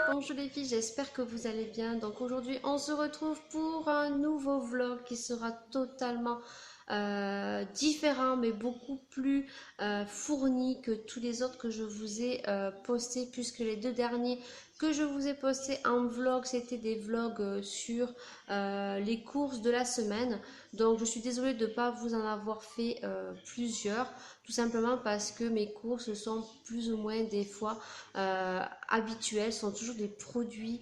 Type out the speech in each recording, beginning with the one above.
Bonjour les filles, j'espère que vous allez bien. Donc aujourd'hui, on se retrouve pour un nouveau vlog qui sera totalement différent, mais beaucoup plus fourni que tous les autres que je vous ai postés, puisque les deux derniers que je vous ai postés en vlog, c'était des vlogs sur les courses de la semaine. Donc je suis désolée de ne pas vous en avoir fait plusieurs, tout simplement parce que mes courses sont plus ou moins des fois habituels, sont toujours des produits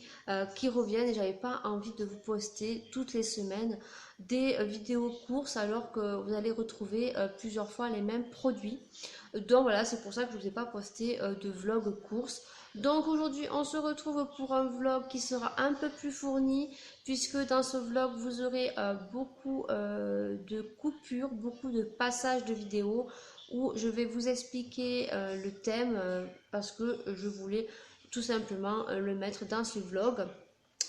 qui reviennent, et j'avais pas envie de vous poster toutes les semaines des vidéos courses alors que vous allez retrouver plusieurs fois les mêmes produits. Donc voilà, c'est pour ça que je vous ai pas posté de vlog courses. Donc aujourd'hui on se retrouve pour un vlog qui sera un peu plus fourni, puisque dans ce vlog vous aurez beaucoup de coupures, beaucoup de passages de vidéos où je vais vous expliquer le thème parce que je voulais tout simplement le mettre dans ce vlog.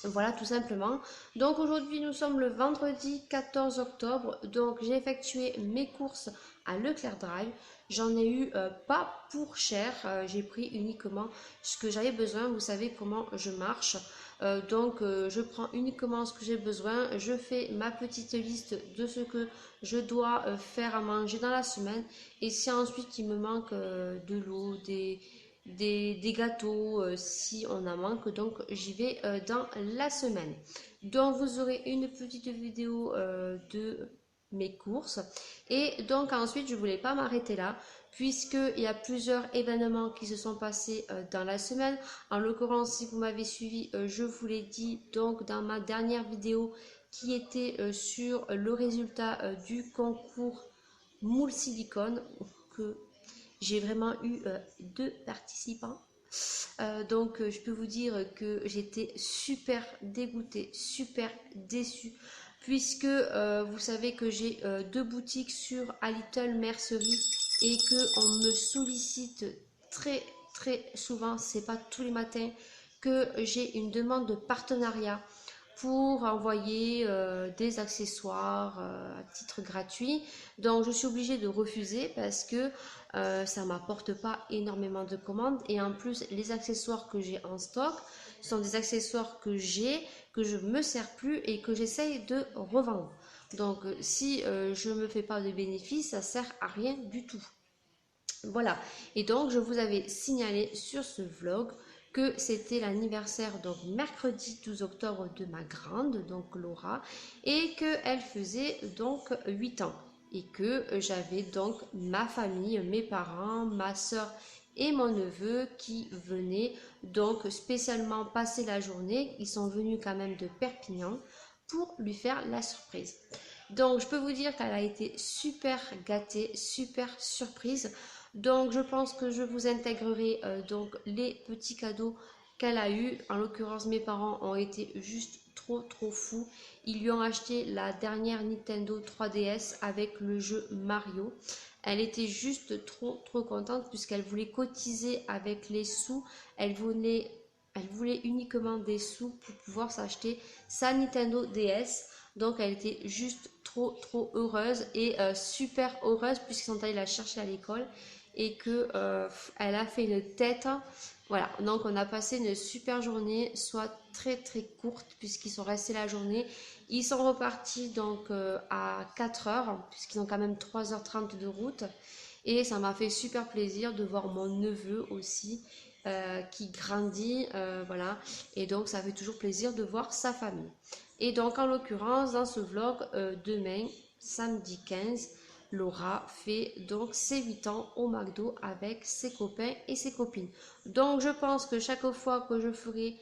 Voilà, tout simplement. Donc aujourd'hui, nous sommes le vendredi 14 octobre. Donc j'ai effectué mes courses à Leclerc Drive. J'en ai eu pas pour cher. J'ai pris uniquement ce que j'avais besoin. Vous savez comment je marche. Je prends uniquement ce que j'ai besoin. Je fais ma petite liste de ce que je dois faire à manger dans la semaine. Et si ensuite il me manque de l'eau, des gâteaux si on en manque, donc j'y vais dans la semaine. Donc vous aurez une petite vidéo de mes courses, et donc ensuite je voulais pas m'arrêter là, puisqu'il y a plusieurs événements qui se sont passés dans la semaine. En l'occurrence, si vous m'avez suivi, je vous l'ai dit donc dans ma dernière vidéo qui était sur le résultat du concours moule silicone, que j'ai vraiment eu deux participants. Je peux vous dire que j'étais super dégoûtée, super déçue, puisque vous savez que j'ai deux boutiques sur A Little Mercery et que on me sollicite très très souvent, c'est pas tous les matins, que j'ai une demande de partenariat pour envoyer des accessoires à titre gratuit. Donc je suis obligée de refuser parce que ça ne m'apporte pas énormément de commandes, et en plus les accessoires que j'ai en stock sont des accessoires que j'ai, que je ne me sers plus et que j'essaye de revendre. Donc si je ne me fais pas de bénéfice, ça sert à rien du tout. Voilà, et donc je vous avais signalé sur ce vlog que c'était l'anniversaire, donc mercredi 12 octobre, de ma grande, donc Laura, et qu'elle faisait donc 8 ans, et que j'avais donc ma famille, mes parents, ma soeur et mon neveu qui venaient donc spécialement passer la journée. Ils sont venus quand même de Perpignan pour lui faire la surprise. Donc je peux vous dire qu'elle a été super gâtée, super surprise. Donc je pense que je vous intégrerai donc les petits cadeaux qu'elle a eu. En l'occurrence, mes parents ont été juste trop fous. Ils lui ont acheté la dernière Nintendo 3DS avec le jeu Mario. Elle était juste trop contente, puisqu'elle voulait cotiser avec les sous. Elle voulait uniquement des sous pour pouvoir s'acheter sa Nintendo DS. Donc elle était juste trop heureuse, et super heureuse, puisqu'ils sont allés la chercher à l'école et que elle a fait une tête. Voilà, donc on a passé une super journée, soit très courte, puisqu'ils sont restés la journée. Ils sont repartis donc à 4 heures, puisqu'ils ont quand même 3h30 de route. Et ça m'a fait super plaisir de voir mon neveu aussi qui grandit, voilà. Et donc ça fait toujours plaisir de voir sa famille. Et donc en l'occurrence, dans ce vlog, demain, samedi 15, Laura fait donc ses 8 ans au McDo avec ses copains et ses copines. Donc je pense que chaque fois que je ferai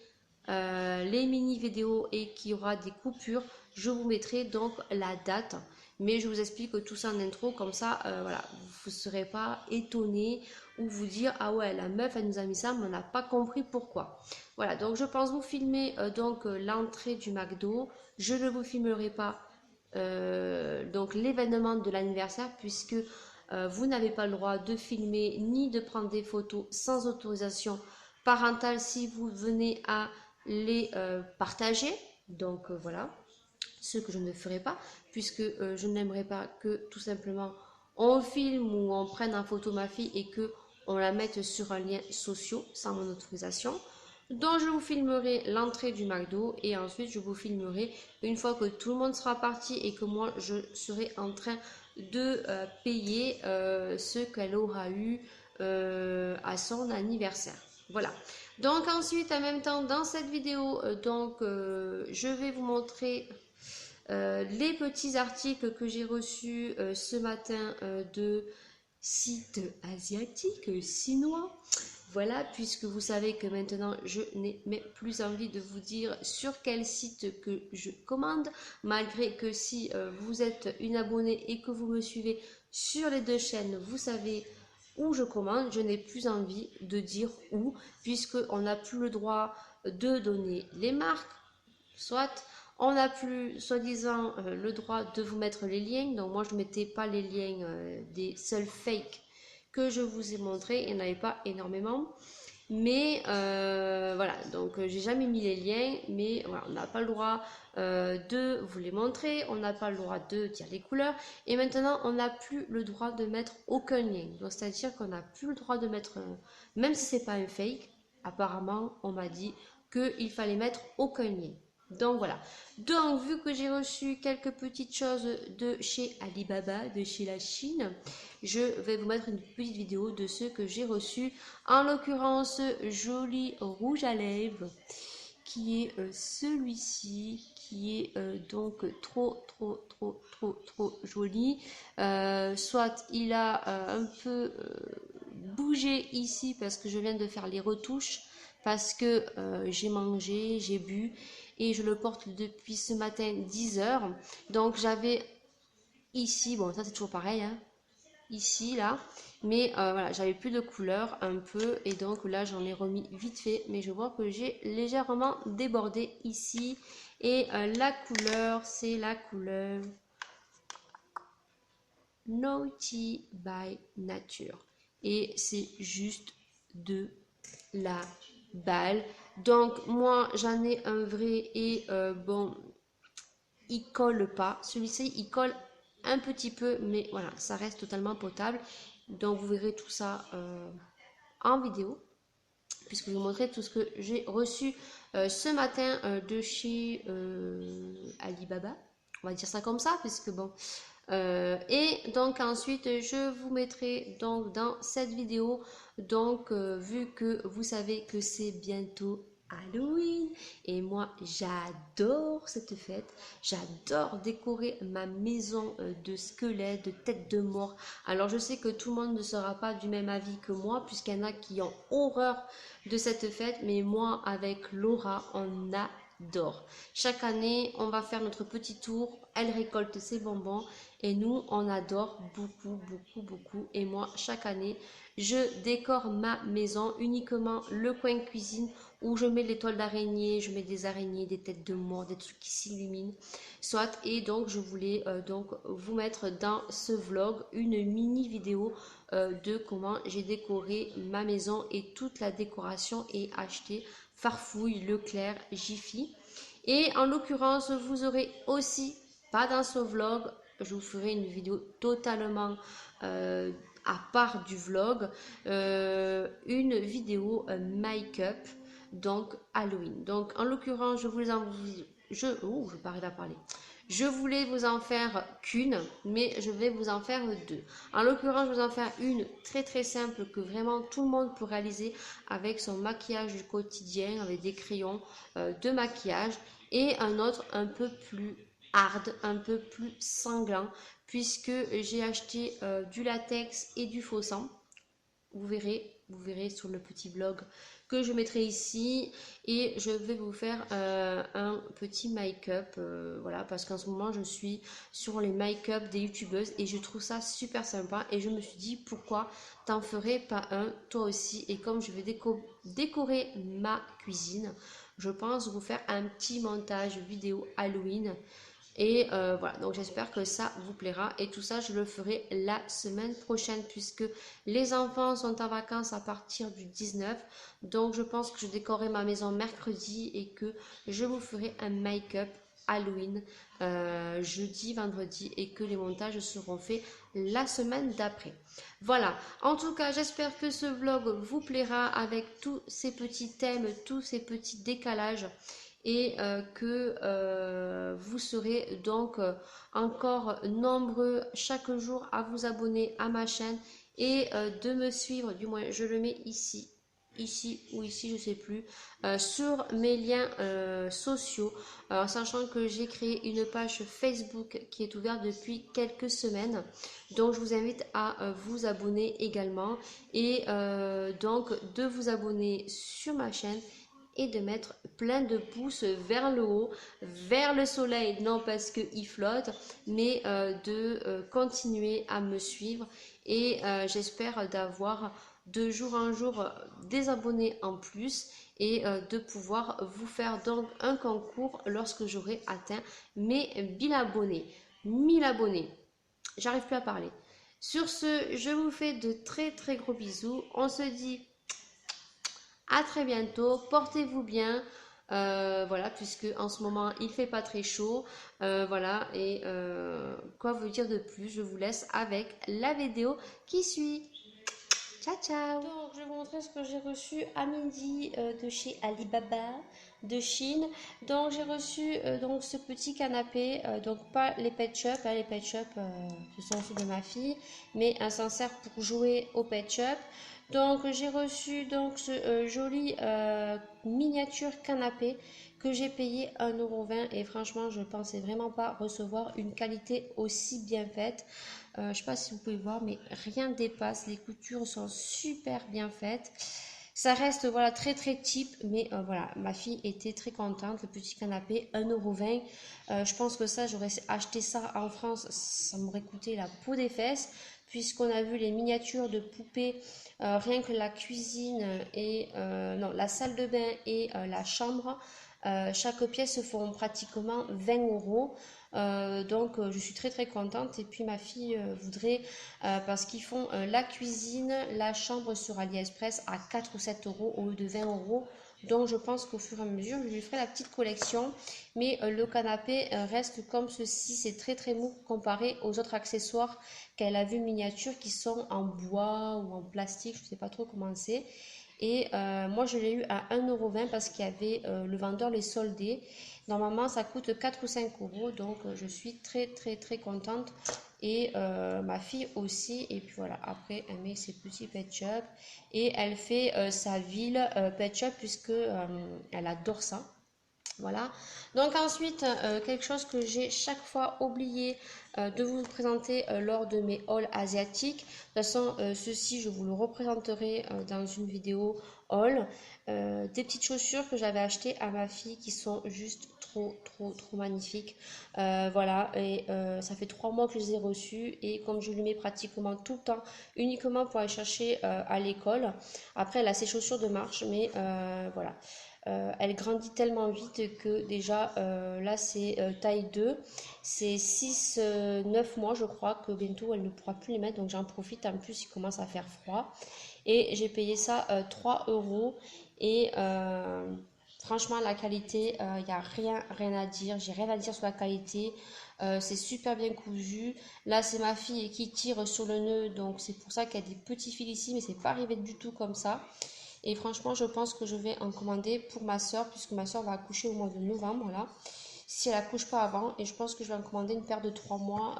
les mini vidéos et qu'il y aura des coupures, je vous mettrai donc la date. Mais je vous explique tout ça en intro, comme ça voilà, vous ne serez pas étonnés ou vous dire ah ouais, la meuf elle nous a mis ça mais on n'a pas compris pourquoi. Voilà, donc je pense vous filmer l'entrée du McDo. Je ne vous filmerai pas donc l'événement de l'anniversaire, puisque vous n'avez pas le droit de filmer ni de prendre des photos sans autorisation parentale si vous venez à les partager. Donc voilà, ce que je ne ferai pas, puisque je n'aimerais pas que tout simplement on filme ou on prenne en photo ma fille et que on la mette sur un lien social sans mon autorisation. Donc je vous filmerai l'entrée du McDo et ensuite je vous filmerai une fois que tout le monde sera parti et que moi je serai en train de payer ce qu'elle aura eu à son anniversaire. Voilà. Donc ensuite en même temps dans cette vidéo je vais vous montrer les petits articles que j'ai reçus ce matin de sites asiatiques, chinois. Voilà, puisque vous savez que maintenant je n'ai plus envie de vous dire sur quel site que je commande, malgré que si vous êtes une abonnée et que vous me suivez sur les deux chaînes, vous savez où je commande, je n'ai plus envie de dire où, puisqu'on n'a plus le droit de donner les marques, soit on n'a plus soi-disant le droit de vous mettre les liens, donc moi je ne mettais pas les liens des seuls fakes que je vous ai montré, il n'y en avait pas énormément. Mais voilà, donc j'ai jamais mis les liens, mais voilà, on n'a pas le droit de vous les montrer, on n'a pas le droit de dire les couleurs, et maintenant on n'a plus le droit de mettre aucun lien. Donc c'est-à-dire qu'on n'a plus le droit de mettre, même si c'est pas un fake, apparemment on m'a dit qu'il fallait mettre aucun lien. Donc voilà. Donc vu que j'ai reçu quelques petites choses de chez Alibaba, de chez la Chine, je vais vous mettre une petite vidéo de ce que j'ai reçu. En l'occurrence, joli rouge à lèvres qui est celui-ci, qui est donc trop joli. Soit il a un peu bougé ici parce que je viens de faire les retouches, parce que j'ai mangé, j'ai bu et je le porte depuis ce matin 10 heures. Donc j'avais ici, bon ça c'est toujours pareil, hein, ici là, mais voilà, j'avais plus de couleur un peu et donc là j'en ai remis vite fait, mais je vois que j'ai légèrement débordé ici et la couleur c'est la couleur Naughty by Nature et c'est juste de la balle. Donc moi j'en ai un vrai et bon, il colle pas, celui-ci il colle un petit peu, mais voilà, ça reste totalement potable. Donc vous verrez tout ça en vidéo, puisque je vous montrerai tout ce que j'ai reçu ce matin de chez Alibaba. On va dire ça comme ça, puisque bon. Et donc ensuite je vous mettrai donc dans cette vidéo, donc vu que vous savez que c'est bientôt Halloween et moi j'adore cette fête, j'adore décorer ma maison de squelettes, de têtes de mort. Alors je sais que tout le monde ne sera pas du même avis que moi, puisqu'il y en a qui ont horreur de cette fête, mais moi avec Laura on adore. Chaque année on va faire notre petit tour, elle récolte ses bonbons et nous on adore beaucoup et moi chaque année je décore ma maison, uniquement le coin cuisine où je mets les toiles d'araignée, je mets des araignées, des têtes de mort, des trucs qui s'illuminent, soit. Et donc je voulais donc vous mettre dans ce vlog une mini vidéo de comment j'ai décoré ma maison, et toute la décoration est achetée Farfouille, Leclerc, Jiffy. Et en l'occurrence vous aurez aussi, pas dans ce vlog, je vous ferai une vidéo totalement à part du vlog, une vidéo make-up, donc Halloween. Donc en l'occurrence je voulais je parle à parler. Je voulais vous en faire qu'une, mais je vais vous en faire deux. En l'occurrence, je vais vous en faire une très simple que vraiment tout le monde peut réaliser avec son maquillage du quotidien, avec des crayons de maquillage, et un autre un peu plus hard, un peu plus sanglant, puisque j'ai acheté du latex et du faux sang. Vous verrez sur le petit vlog que je mettrai ici, et je vais vous faire un petit make-up, voilà, parce qu'en ce moment je suis sur les make-up des youtubeuses et je trouve ça super sympa, et je me suis dit pourquoi t'en ferais pas un toi aussi. Et comme je vais décorer ma cuisine, je pense vous faire un petit montage vidéo Halloween. Et voilà, donc j'espère que ça vous plaira, et tout ça je le ferai la semaine prochaine, puisque les enfants sont en vacances à partir du 19. Donc je pense que je décorerai ma maison mercredi et que je vous ferai un make-up Halloween jeudi, vendredi et que les montages seront faits la semaine d'après. Voilà, en tout cas j'espère que ce vlog vous plaira avec tous ces petits thèmes, tous ces petits décalages et que vous serez donc encore nombreux chaque jour à vous abonner à ma chaîne et de me suivre, du moins je le mets ici ou ici, je sais plus, sur mes liens sociaux, sachant que j'ai créé une page Facebook qui est ouverte depuis quelques semaines, donc je vous invite à vous abonner également et donc de vous abonner sur ma chaîne et de mettre plein de pouces vers le haut, vers le soleil, non parce qu'il flotte, mais de continuer à me suivre et j'espère d'avoir de jour en jour des abonnés en plus et de pouvoir vous faire donc un concours lorsque j'aurai atteint mes 1000 abonnés. 1000 abonnés, j'arrive plus à parler. Sur ce, je vous fais de très très gros bisous. On se dit à très bientôt, portez-vous bien. Voilà, puisque en ce moment il fait pas très chaud, voilà, et quoi vous dire de plus, je vous laisse avec la vidéo qui suit. Ciao ciao. Donc je vais vous montrer ce que j'ai reçu à midi de chez Alibaba de Chine. Donc j'ai reçu donc ce petit canapé, donc pas les Pet Shop, hein, les Pet Shop ce sont ceux de ma fille, mais un sincère pour jouer au Pet Shop. Donc j'ai reçu donc ce joli miniature canapé que j'ai payé 1,20 € et franchement je pensais vraiment pas recevoir une qualité aussi bien faite. Je ne sais pas si vous pouvez voir, mais rien ne dépasse, les coutures sont super bien faites. Ça reste voilà très très cheap, mais voilà, ma fille était très contente. Le petit canapé 1,20 €. Je pense que ça, j'aurais acheté ça en France, ça m'aurait coûté la peau des fesses, puisqu'on a vu les miniatures de poupées. Rien que la cuisine et non, la salle de bain et la chambre, chaque pièce font pratiquement 20 €. Donc je suis très très contente et puis ma fille voudrait parce qu'ils font la cuisine, la chambre sur AliExpress à 4 ou 7 € au lieu de 20 €. Donc je pense qu'au fur et à mesure je lui ferai la petite collection, mais le canapé reste comme ceci, c'est très très mou comparé aux autres accessoires qu'elle a vu miniatures qui sont en bois ou en plastique, je ne sais pas trop comment c'est. Et moi je l'ai eu à 1,20 € parce qu'il y avait le vendeur les soldés. Normalement ça coûte 4 ou 5 €, donc je suis très très très contente et ma fille aussi. Et puis voilà, après elle met ses petits Pet Shop et elle fait sa ville Pet Shop puisque elle adore ça. Voilà, donc ensuite quelque chose que j'ai chaque fois oublié de vous présenter lors de mes hauls asiatiques. De toute façon ceci je vous le représenterai dans une vidéo haul. Des petites chaussures que j'avais achetées à ma fille qui sont juste trop magnifiques. Voilà, et ça fait 3 mois que je les ai reçues et comme je lui mets pratiquement tout le temps uniquement pour aller chercher à l'école. Après elle a ses chaussures de marche, mais voilà. Elle grandit tellement vite que déjà là c'est taille 2, c'est 6-9 mois je crois que bientôt elle ne pourra plus les mettre, donc j'en profite, en plus il commence à faire froid et j'ai payé ça 3 € et franchement la qualité, il n'y a rien à dire, j'ai rien à dire sur la qualité. C'est super bien cousu. Là c'est ma fille qui tire sur le nœud, donc c'est pour ça qu'il y a des petits fils ici, mais c'est pas arrivé du tout comme ça. Et franchement, je pense que je vais en commander pour ma soeur, puisque ma soeur va accoucher au mois de novembre, là. Si elle accouche pas avant, et je pense que je vais en commander une paire de 3 mois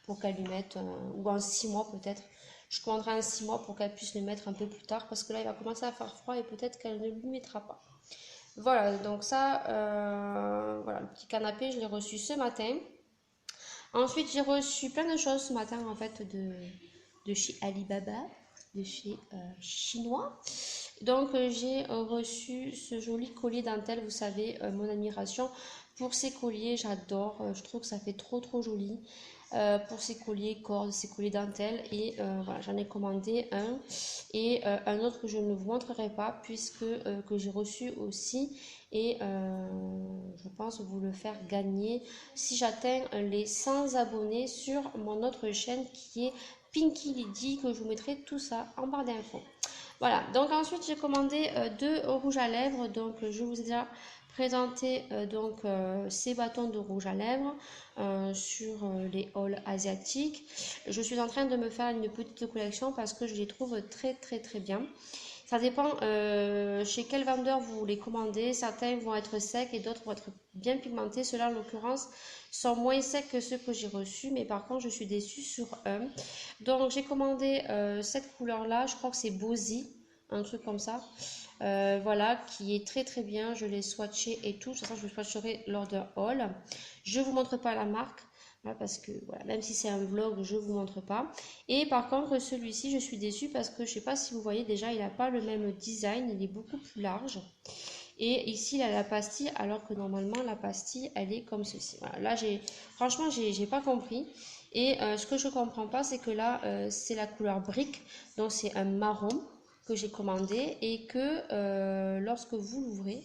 pour qu'elle lui mette, ou en 6 mois peut-être. Je commanderai un 6 mois pour qu'elle puisse le mettre un peu plus tard, parce que là, il va commencer à faire froid et peut-être qu'elle ne lui mettra pas. Voilà, donc ça, voilà, le petit canapé, je l'ai reçu ce matin. Ensuite, j'ai reçu plein de choses ce matin, en fait, de chez Alibaba, de chez chinois. Donc j'ai reçu ce joli collier dentelle, vous savez mon admiration pour ces colliers, j'adore, je trouve que ça fait trop joli. Pour ces colliers cordes, ces colliers dentelle, et voilà, j'en ai commandé un et un autre que je ne vous montrerai pas puisque que j'ai reçu aussi, et je pense vous le faire gagner si j'atteins les 100 abonnés sur mon autre chaîne qui est Pinky Lydie, que je vous mettrai tout ça en barre d'infos. Voilà, donc ensuite j'ai commandé deux rouges à lèvres, donc je vous ai déjà présenter donc ces bâtons de rouge à lèvres sur les hauls asiatiques. Je suis en train de me faire une petite collection parce que je les trouve très bien. Ça dépend chez quel vendeur vous les commandez. Certains vont être secs et d'autres vont être bien pigmentés. Ceux-là, en l'occurrence, sont moins secs que ceux que j'ai reçus. Mais par contre, je suis déçue sur un. Donc, j'ai commandé cette couleur-là. Je crois que c'est Bozy, un truc comme ça. Voilà, qui est très bien. Je l'ai swatché et tout. De toute façon, je le swatcherai lors d'un haul. Je ne vous montre pas la marque. Parce que voilà, même si c'est un vlog, je vous montre pas. Et par contre, celui-ci, je suis déçue parce que je sais pas si vous voyez déjà, il n'a pas le même design, il est beaucoup plus large. Et ici, il a la pastille, alors que normalement, la pastille, elle est comme ceci. Voilà, là, franchement, j'ai pas compris. Et ce que je comprends pas, c'est que là, c'est la couleur brique, donc c'est un marron que j'ai commandé et que lorsque vous l'ouvrez,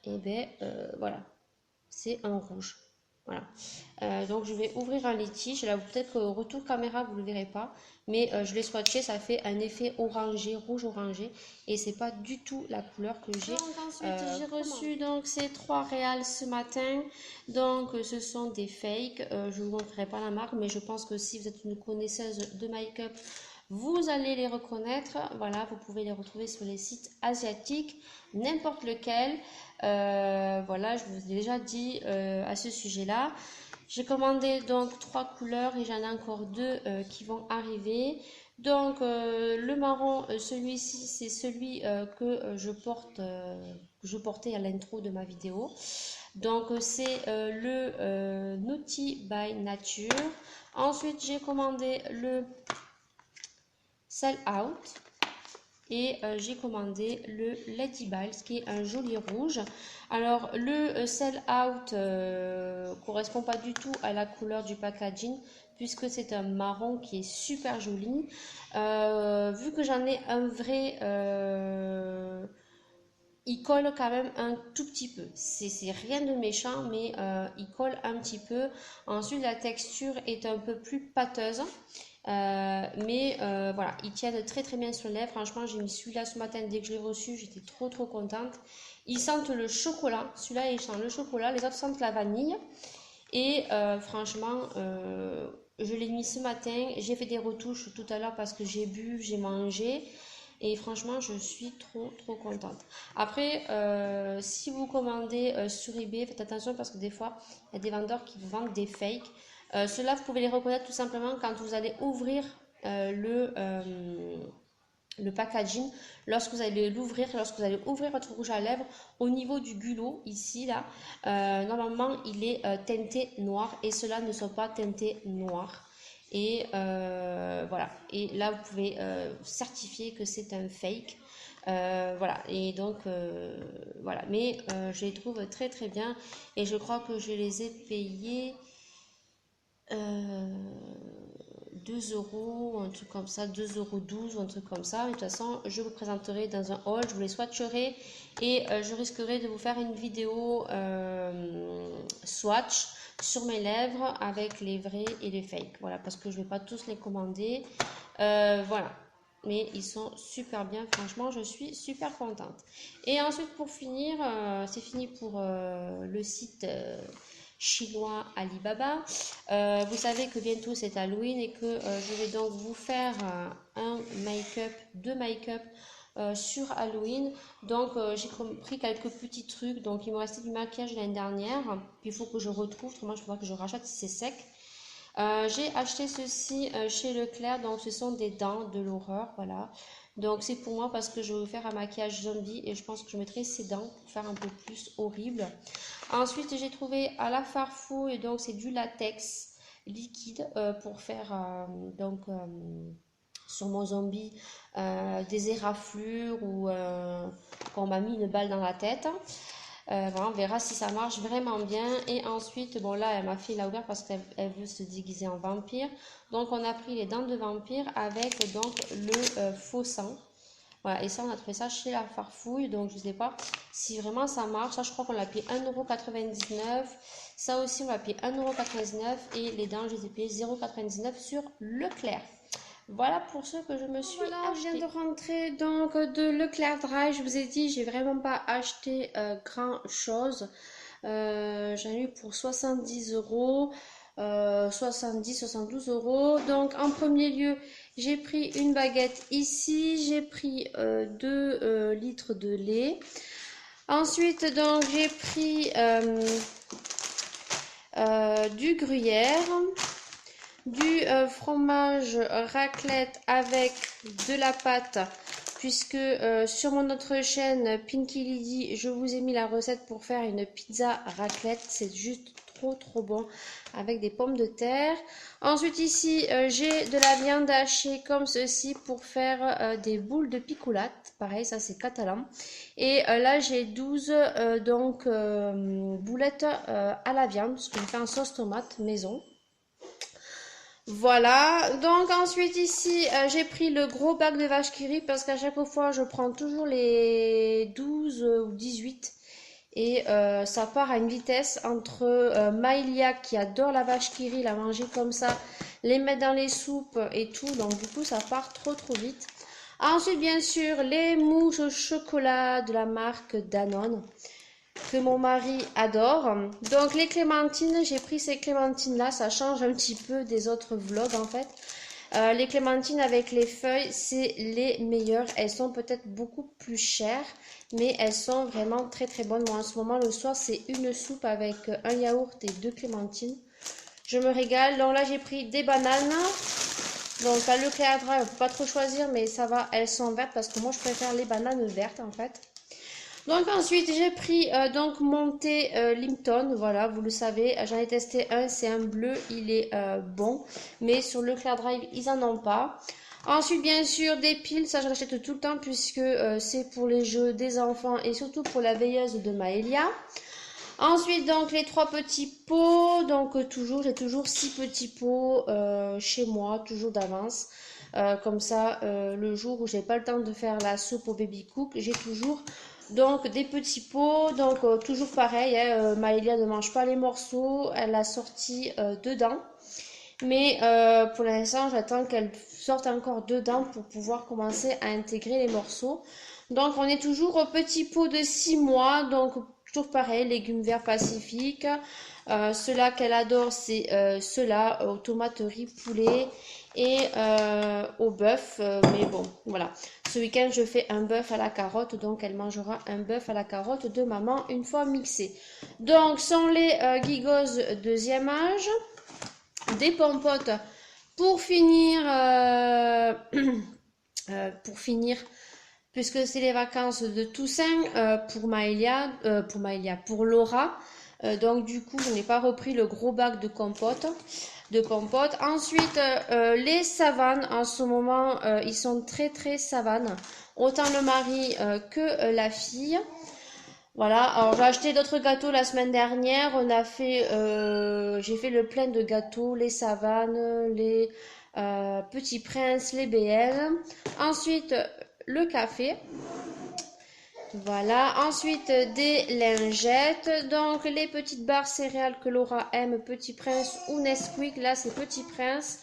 et ben voilà, c'est un rouge. Voilà. Donc je vais ouvrir un litige. Là, peut-être qu'au retour caméra, vous ne le verrez pas. Mais je l'ai swatché, ça fait un effet orangé, rouge orangé. Et c'est pas du tout la couleur que j'ai. Ensuite, j'ai reçu donc ces 3 réals ce matin. Donc ce sont des fakes. Je ne vous montrerai pas la marque, mais je pense que si vous êtes une connaisseuse de make-up, vous allez les reconnaître. Voilà, vous pouvez les retrouver sur les sites asiatiques, n'importe lequel. Voilà, je vous ai déjà dit à ce sujet-là. J'ai commandé donc 3 couleurs et j'en ai encore 2 qui vont arriver. Donc le marron, celui-ci, c'est celui que je portais à l'intro de ma vidéo. Donc c'est le Naughty by Nature. Ensuite, j'ai commandé le Sell Out. Et j'ai commandé le Lady Biles qui est un joli rouge. Alors le Sell Out correspond pas du tout à la couleur du packaging puisque c'est un marron qui est super joli. Vu que j'en ai un vrai, il colle quand même un tout petit peu. C'est rien de méchant mais il colle un petit peu. Ensuite la texture est un peu plus pâteuse. Mais voilà, ils tiennent très bien sur les lèvres. Franchement, j'ai mis celui-là ce matin dès que je l'ai reçu, j'étais trop contente. Ils sentent le chocolat, celui-là il sent le chocolat, les autres sentent la vanille. Et franchement, je l'ai mis ce matin. J'ai fait des retouches tout à l'heure parce que j'ai bu, j'ai mangé. Et franchement, je suis trop contente. Après, si vous commandez sur eBay, faites attention parce que des fois, il y a des vendeurs qui vous vendent des fakes. Ceux-là, vous pouvez les reconnaître tout simplement quand vous allez ouvrir le packaging. Lorsque vous allez l'ouvrir, lorsque vous allez ouvrir votre rouge à lèvres, au niveau du culot, ici, là, normalement, il est teinté noir et ceux-là ne sont pas teintés noirs. Et voilà, et là vous pouvez certifier que c'est un fake. Voilà, et donc voilà, mais je les trouve très bien et je crois que je les ai payés 2 euros, un truc comme ça, 2,12 € ou un truc comme ça. Mais de toute façon, je vous présenterai dans un haul, je vous les swatcherai et je risquerai de vous faire une vidéo swatch sur mes lèvres avec les vrais et les fakes. Voilà, parce que je ne vais pas tous les commander. Voilà. Mais ils sont super bien, franchement, je suis super contente. Et ensuite, pour finir, c'est fini pour le site chinois Alibaba. Vous savez que bientôt c'est Halloween et que je vais donc vous faire un make-up, 2 make-up sur Halloween. Donc j'ai pris quelques petits trucs. Donc il me restait du maquillage l'année dernière. Puis il faut que je retrouve, autrement je vois que je rachète si c'est sec. J'ai acheté ceci chez Leclerc, donc ce sont des dents de l'horreur, voilà. Donc c'est pour moi parce que je vais faire un maquillage zombie et je pense que je mettrai ces dents pour faire un peu plus horrible. Ensuite j'ai trouvé à la Farfouille, donc c'est du latex liquide pour faire sur mon zombie des éraflures ou qu'on m'a mis une balle dans la tête. Voilà, on verra si ça marche vraiment bien. Et ensuite, bon là, ma fille l'a ouvert parce qu'elle veut se déguiser en vampire. Donc on a pris les dents de vampire avec donc le faux sang. Voilà, et ça on a trouvé ça chez la Farfouille. Donc je sais pas si vraiment ça marche. Ça je crois qu'on l'a payé 1,99 €. Ça aussi on l'a payé 1,99 € et les dents je les ai payées 0,99 € sur Leclerc. Voilà pour ce que je me suis Voilà, je viens acheté. de rentrer donc de Leclerc Dry. Je vous ai dit, j'ai vraiment pas acheté grand chose. J'en ai eu pour 70 euros, 70, 72 euros. Donc en premier lieu, j'ai pris une baguette ici. J'ai pris 2 litres de lait. Ensuite, donc j'ai pris du gruyère, du fromage raclette avec de la pâte, puisque sur mon autre chaîne Pinky Lady, je vous ai mis la recette pour faire une pizza raclette. C'est juste trop bon avec des pommes de terre. Ensuite ici, j'ai de la viande hachée comme ceci pour faire des boules de picoulate. Pareil, ça c'est catalan. Et là, j'ai 12 boulettes à la viande, parce que je fais un sauce tomate maison. Voilà, donc ensuite ici, j'ai pris le gros bac de vache qui rit parce qu'à chaque fois, je prends toujours les 12 ou 18 et ça part à une vitesse entre Maïlia qui adore la vache qui rit, la manger comme ça, les mettre dans les soupes et tout, donc du coup, ça part trop vite. Ensuite, bien sûr, les mouches au chocolat de la marque Danone que mon mari adore. Donc les clémentines, j'ai pris ces clémentines là, ça change un petit peu des autres vlogs en fait. Les clémentines avec les feuilles, c'est les meilleures. Elles sont peut-être beaucoup plus chères, mais elles sont vraiment très bonnes. Moi en ce moment le soir c'est une soupe avec un yaourt et 2 clémentines. Je me régale. Donc là j'ai pris des bananes. Donc à Leclerc, on peut pas trop choisir, mais ça va, elles sont vertes parce que moi je préfère les bananes vertes en fait. Donc ensuite j'ai pris donc mon thé Lipton, voilà vous le savez, j'en ai testé un, c'est un bleu, il est bon, mais sur Leclerc Drive ils en ont pas. Ensuite bien sûr des piles, ça je l'achète tout le temps puisque c'est pour les jeux des enfants et surtout pour la veilleuse de Maëlia. Ensuite donc les 3 petits pots, donc j'ai toujours 6 petits pots chez moi, toujours d'avance. Comme ça, le jour où j'ai pas le temps de faire la soupe au baby cook, j'ai toujours donc des petits pots. Donc toujours pareil, hein, Maëlia ne mange pas les morceaux, elle a sorti dedans. Mais pour l'instant, j'attends qu'elle sorte encore dedans pour pouvoir commencer à intégrer les morceaux. Donc on est toujours au petit pot de 6 mois, donc toujours pareil, légumes verts pacifiques. Ceux-là qu'elle adore, c'est ceux-là aux tomates riz poulet et au bœuf. Mais bon, voilà. Ce week-end, je fais un bœuf à la carotte, donc elle mangera un bœuf à la carotte de maman une fois mixé. Donc, sont les gigos deuxième âge, des pompotes pour finir, pour finir puisque c'est les vacances de Toussaint pour Laura. Donc du coup, je n'ai pas repris le gros bac de compote. Ensuite, les savanes, en ce moment, ils sont très savanes. Autant le mari que la fille. Voilà, alors j'ai acheté d'autres gâteaux la semaine dernière. J'ai fait le plein de gâteaux, les savanes, les petits princes, les BL. Ensuite, le café. Voilà, ensuite des lingettes, donc les petites barres céréales que Laura aime, Petit Prince ou Nesquik, là c'est Petit Prince.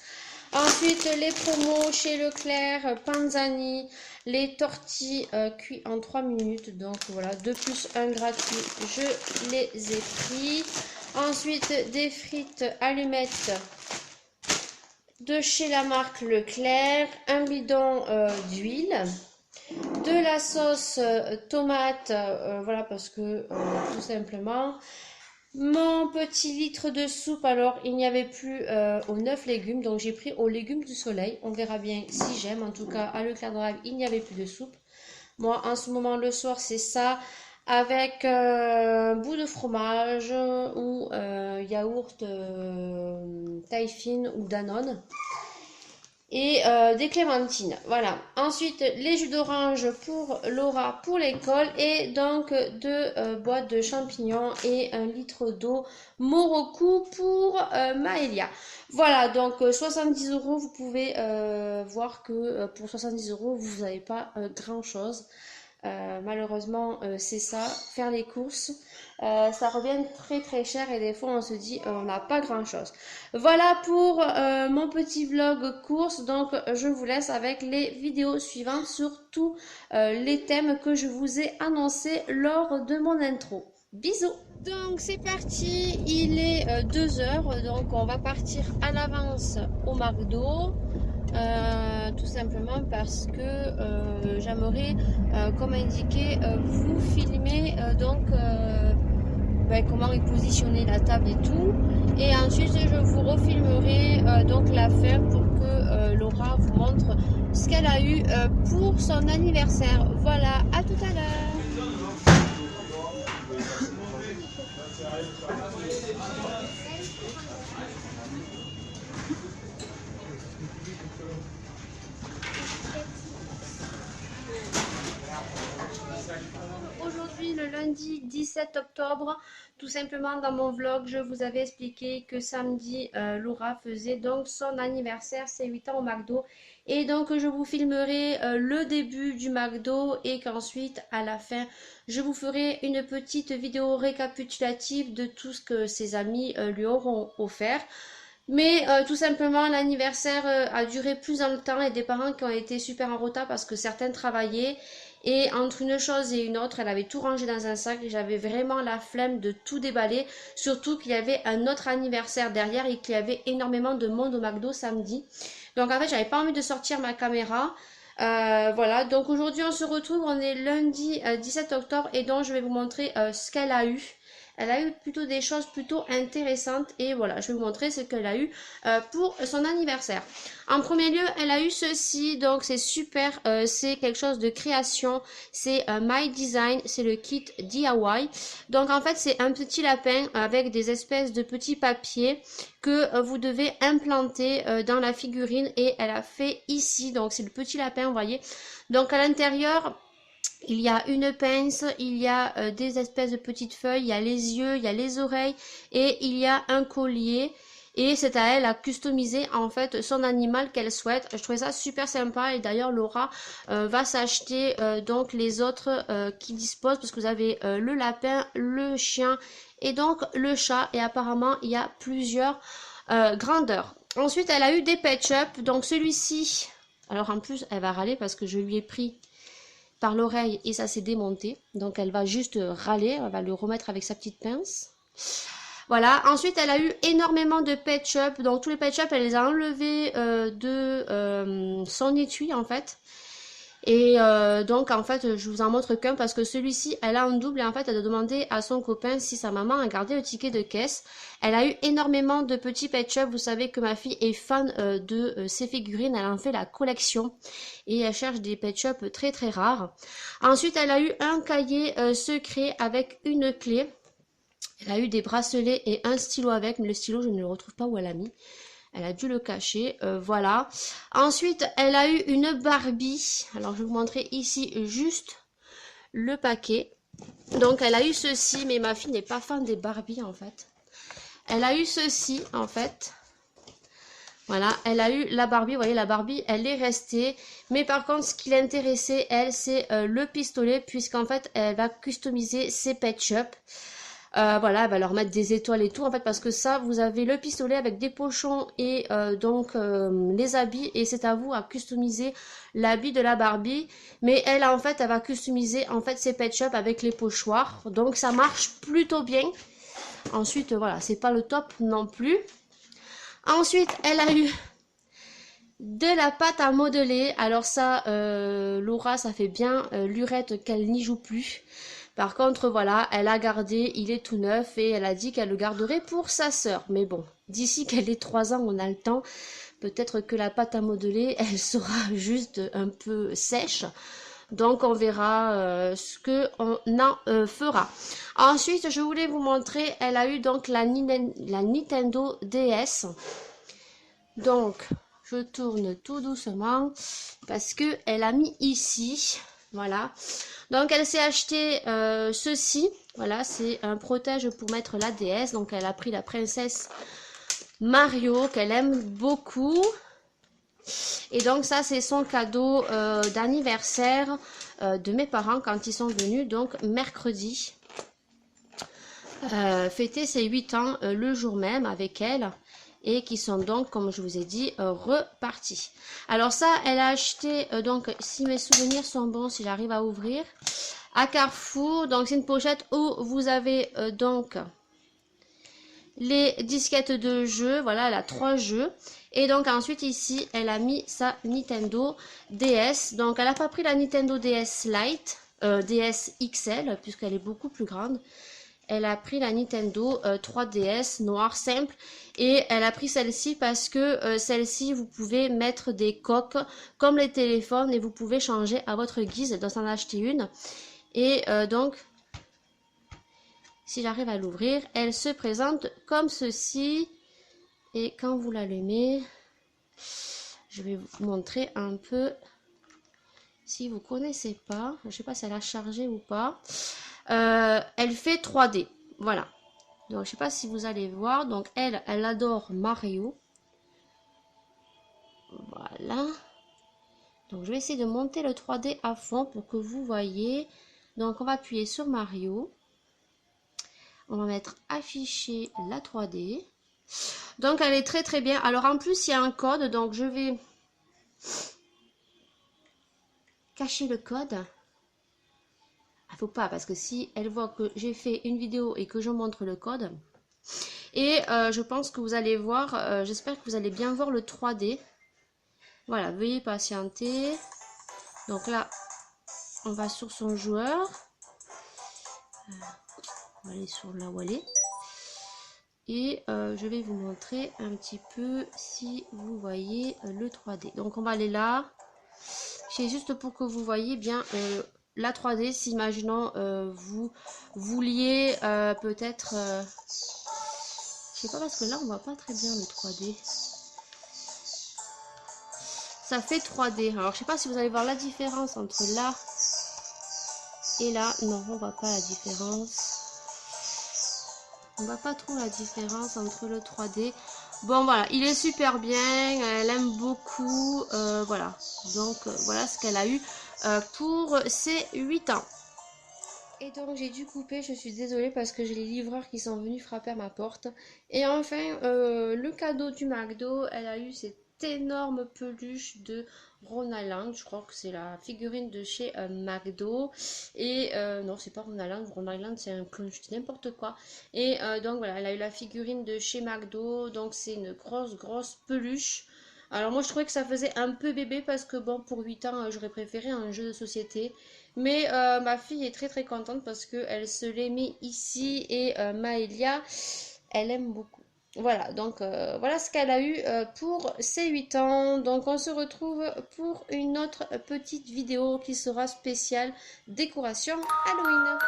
Ensuite les promos chez Leclerc, Panzani, les tortilles cuits en 3 minutes, donc voilà, 2 plus 1 gratuit, je les ai pris. Ensuite des frites allumettes de chez la marque Leclerc, un bidon d'huile. De la sauce tomate, voilà parce que tout simplement. Mon petit litre de soupe, alors il n'y avait plus aux 9 légumes, donc j'ai pris aux légumes du soleil. On verra bien si j'aime. En tout cas, à Leclerc Drive, il n'y avait plus de soupe. Moi, en ce moment, le soir, c'est ça avec un bout de fromage ou yaourt taille fine ou Danone et des clémentines. Voilà. Ensuite, les jus d'orange pour Laura pour l'école et donc 2 boîtes de champignons et 1 litre d'eau Moroku pour Maëlia. Voilà, donc 70 euros, vous pouvez voir que pour 70 euros, vous n'avez pas grand chose. Malheureusement, c'est ça, faire les courses, ça revient très très cher et des fois on se dit on n'a pas grand chose. Voilà pour mon petit vlog course, donc je vous laisse avec les vidéos suivantes sur tous les thèmes que je vous ai annoncés lors de mon intro. Bisous! Donc c'est parti, il est 2 heures, donc on va partir à l'avance au McDo. Tout simplement parce que j'aimerais, comme indiqué, vous filmer comment est positionnée la table et tout. Et ensuite, je vous refilmerai donc la fin pour que Laura vous montre ce qu'elle a eu pour son anniversaire. Voilà, à tout à l'heure. Aujourd'hui, le lundi 17 octobre, tout simplement dans mon vlog, je vous avais expliqué que samedi, Laura faisait donc son anniversaire, ses 8 ans au McDo. Et donc, je vous filmerai le début du McDo et qu'ensuite, à la fin, je vous ferai une petite vidéo récapitulative de tout ce que ses amis lui auront offert. Mais tout simplement, l'anniversaire a duré plus dans le temps et des parents qui ont été super en retard parce que certains travaillaient. Et entre une chose et une autre, elle avait tout rangé dans un sac et j'avais vraiment la flemme de tout déballer. Surtout qu'il y avait un autre anniversaire derrière et qu'il y avait énormément de monde au McDo samedi. Donc en fait, j'avais pas envie de sortir ma caméra. Voilà, donc aujourd'hui on se retrouve, on est lundi 17 octobre et donc je vais vous montrer ce qu'elle a eu. Elle a eu plutôt des choses plutôt intéressantes et voilà, je vais vous montrer ce qu'elle a eu pour son anniversaire. En premier lieu, elle a eu ceci, donc c'est super, c'est quelque chose de création, c'est My Design, c'est le kit DIY. Donc en fait, c'est un petit lapin avec des espèces de petits papiers que vous devez implanter dans la figurine et elle a fait ici, donc c'est le petit lapin, vous voyez. Donc à l'intérieur, il y a une pince, il y a des espèces de petites feuilles, il y a les yeux, il y a les oreilles et il y a un collier. Et c'est à elle à customiser en fait son animal qu'elle souhaite. Je trouvais ça super sympa et d'ailleurs Laura va s'acheter donc les autres qui disposent parce que vous avez le lapin, le chien et donc le chat et apparemment il y a plusieurs grandeurs. Ensuite elle a eu des Pet Shop, donc celui-ci, alors en plus elle va râler parce que je lui ai pris par l'oreille et ça s'est démonté, donc elle va juste râler, elle va le remettre avec sa petite pince. Voilà, ensuite elle a eu énormément de Pet Shop, donc tous les Pet Shop elle les a enlevés de son étui en fait. Et donc en fait je vous en montre qu'un parce que celui-ci elle a un double et en fait elle a demandé à son copain si sa maman a gardé le ticket de caisse. Elle a eu énormément de petits Pet Shop, vous savez que ma fille est fan de ces figurines, elle en fait la collection et elle cherche des Pet Shop très très rares. Ensuite elle a eu un cahier secret avec une clé. Elle a eu des bracelets et un stylo avec, mais le stylo je ne le retrouve pas où elle a mis. Elle a dû le cacher, voilà. Ensuite, elle a eu une Barbie. Alors, je vais vous montrer ici juste le paquet. Donc, elle a eu ceci, mais ma fille n'est pas fan des Barbies, en fait. Elle a eu ceci, en fait. Voilà, elle a eu la Barbie. Vous voyez, la Barbie, elle est restée. Mais par contre, ce qui l'intéressait, elle, c'est le pistolet, puisqu'en fait, elle va customiser ses Pet Shop. Voilà, elle va leur mettre des étoiles et tout en fait parce que ça, vous avez le pistolet avec des pochons et les habits et c'est à vous à customiser l'habit de la Barbie. Mais elle en fait, elle va customiser en fait ses Pet Shop avec les pochoirs, donc ça marche plutôt bien. Ensuite, voilà, c'est pas le top non plus. Ensuite, elle a eu de la pâte à modeler. Alors ça, Laura, ça fait bien lurette qu'elle n'y joue plus. Par contre, voilà, elle a gardé, il est tout neuf et elle a dit qu'elle le garderait pour sa sœur. Mais bon, d'ici qu'elle ait 3 ans, on a le temps. Peut-être que la pâte à modeler, elle sera juste un peu sèche. Donc, on verra ce qu'on en fera. Ensuite, je voulais vous montrer, elle a eu donc la Nintendo DS. Donc, je tourne tout doucement parce que elle a mis ici... Voilà, donc elle s'est acheté ceci, voilà, c'est un protège pour mettre la DS, donc elle a pris la princesse Mario qu'elle aime beaucoup. Et donc ça c'est son cadeau d'anniversaire de mes parents quand ils sont venus, donc mercredi. Fêter ses 8 ans le jour même avec elle. Et qui sont donc, comme je vous ai dit, repartis. Alors ça, elle a acheté, donc si mes souvenirs sont bons, si j'arrive à ouvrir, à Carrefour. Donc c'est une pochette où vous avez donc les disquettes de jeux. Voilà, elle a 3 jeux. Et donc ensuite ici, elle a mis sa Nintendo DS. Donc elle n'a pas pris la Nintendo DS Lite, DS XL, puisqu'elle est beaucoup plus grande. Elle a pris la Nintendo 3DS noire simple et elle a pris celle-ci parce que celle-ci vous pouvez mettre des coques comme les téléphones et vous pouvez changer à votre guise d'en acheter une. Et donc si j'arrive à l'ouvrir, elle se présente comme ceci et quand vous l'allumez, je vais vous montrer un peu si vous connaissez pas, je sais pas si elle a chargé ou pas. Elle fait 3D, voilà. Donc je sais pas si vous allez voir. Donc elle adore Mario. Voilà. Donc je vais essayer de monter le 3D à fond pour que vous voyez. Donc on va appuyer sur Mario. On va mettre afficher la 3D. Donc elle est très très bien. Alors en plus il y a un code. Donc je vais cacher le code. Faut pas parce que si elle voit que j'ai fait une vidéo et que je montre le code et je pense que vous allez voir, j'espère que vous allez bien voir le 3D. Voilà, veuillez patienter. Donc là on va sur son joueur, on va aller sur là où elle est et je vais vous montrer un petit peu si vous voyez le 3D. Donc on va aller là, c'est juste pour que vous voyez bien la 3D, si imaginons vous vouliez peut-être, je sais pas parce que là on voit pas très bien le 3D. Ça fait 3D. Alors je sais pas si vous allez voir la différence entre là et là. Non, on voit pas la différence. On voit pas trop la différence entre le 3D. Bon voilà, il est super bien, elle aime beaucoup, voilà. Donc voilà ce qu'elle a eu pour ses 8 ans. Et donc j'ai dû couper, je suis désolée parce que j'ai les livreurs qui sont venus frapper à ma porte. Et enfin, le cadeau du McDo, elle a eu cette énorme peluche de Ron Island. Je crois que c'est la figurine de chez McDo. Et non, c'est pas Ron Island c'est un clown, je dis n'importe quoi. Et donc voilà, elle a eu la figurine de chez McDo. Donc c'est une grosse peluche. Alors moi je trouvais que ça faisait un peu bébé parce que bon, pour 8 ans, j'aurais préféré un jeu de société. Mais ma fille est très très contente parce qu'elle se les met ici et Maëlia, elle aime beaucoup. Voilà, donc voilà ce qu'elle a eu pour ses 8 ans. Donc on se retrouve pour une autre petite vidéo qui sera spéciale décoration Halloween.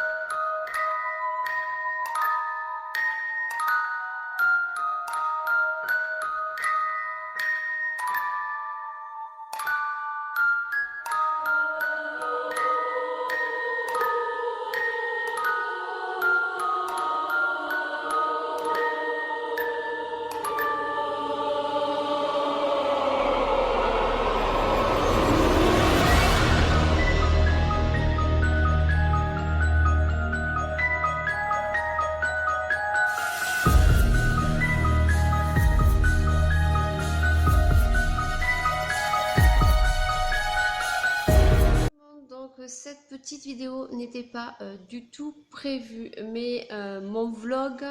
Donc cette petite vidéo n'était pas du tout prévue, mais mon vlog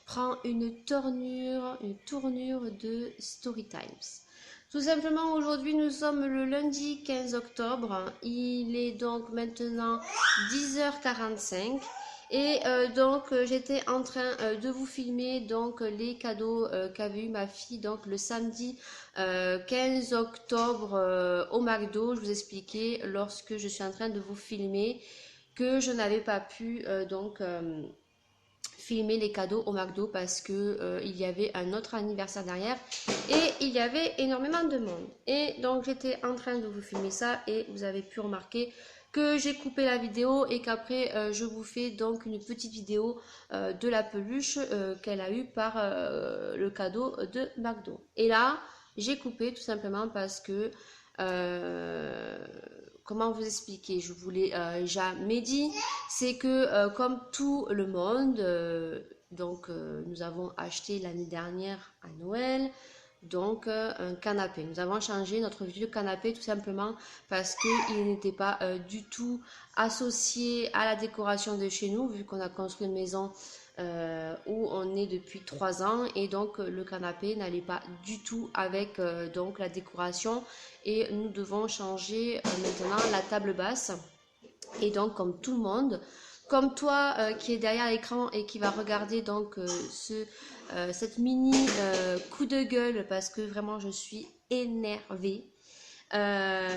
prend une tournure de Story Times. Tout simplement aujourd'hui nous sommes le lundi 15 octobre, il est donc maintenant 10h45. Et donc j'étais en train de vous filmer donc les cadeaux qu'avait eu ma fille donc le samedi 15 octobre au McDo. Je vous expliquais lorsque je suis en train de vous filmer que je n'avais pas pu filmer les cadeaux au McDo parce que il y avait un autre anniversaire derrière et il y avait énormément de monde. Et donc j'étais en train de vous filmer ça et vous avez pu remarquer que j'ai coupé la vidéo et qu'après je vous fais donc une petite vidéo de la peluche qu'elle a eu par le cadeau de McDo. Et là J'ai coupé tout simplement parce que, comment vous expliquer, je voulais jamais dit, c'est que comme tout le monde, nous avons acheté l'année dernière à Noël, donc un canapé. Nous avons changé notre vieux canapé tout simplement parce qu'il n'était pas du tout associé à la décoration de chez nous, vu qu'on a construit une maison où on est depuis 3 ans, et donc le canapé n'allait pas du tout avec donc la décoration, et nous devons changer maintenant la table basse. Et donc comme tout le monde, comme toi qui est derrière l'écran et qui va regarder donc cette mini coup de gueule, parce que vraiment je suis énervée. Euh,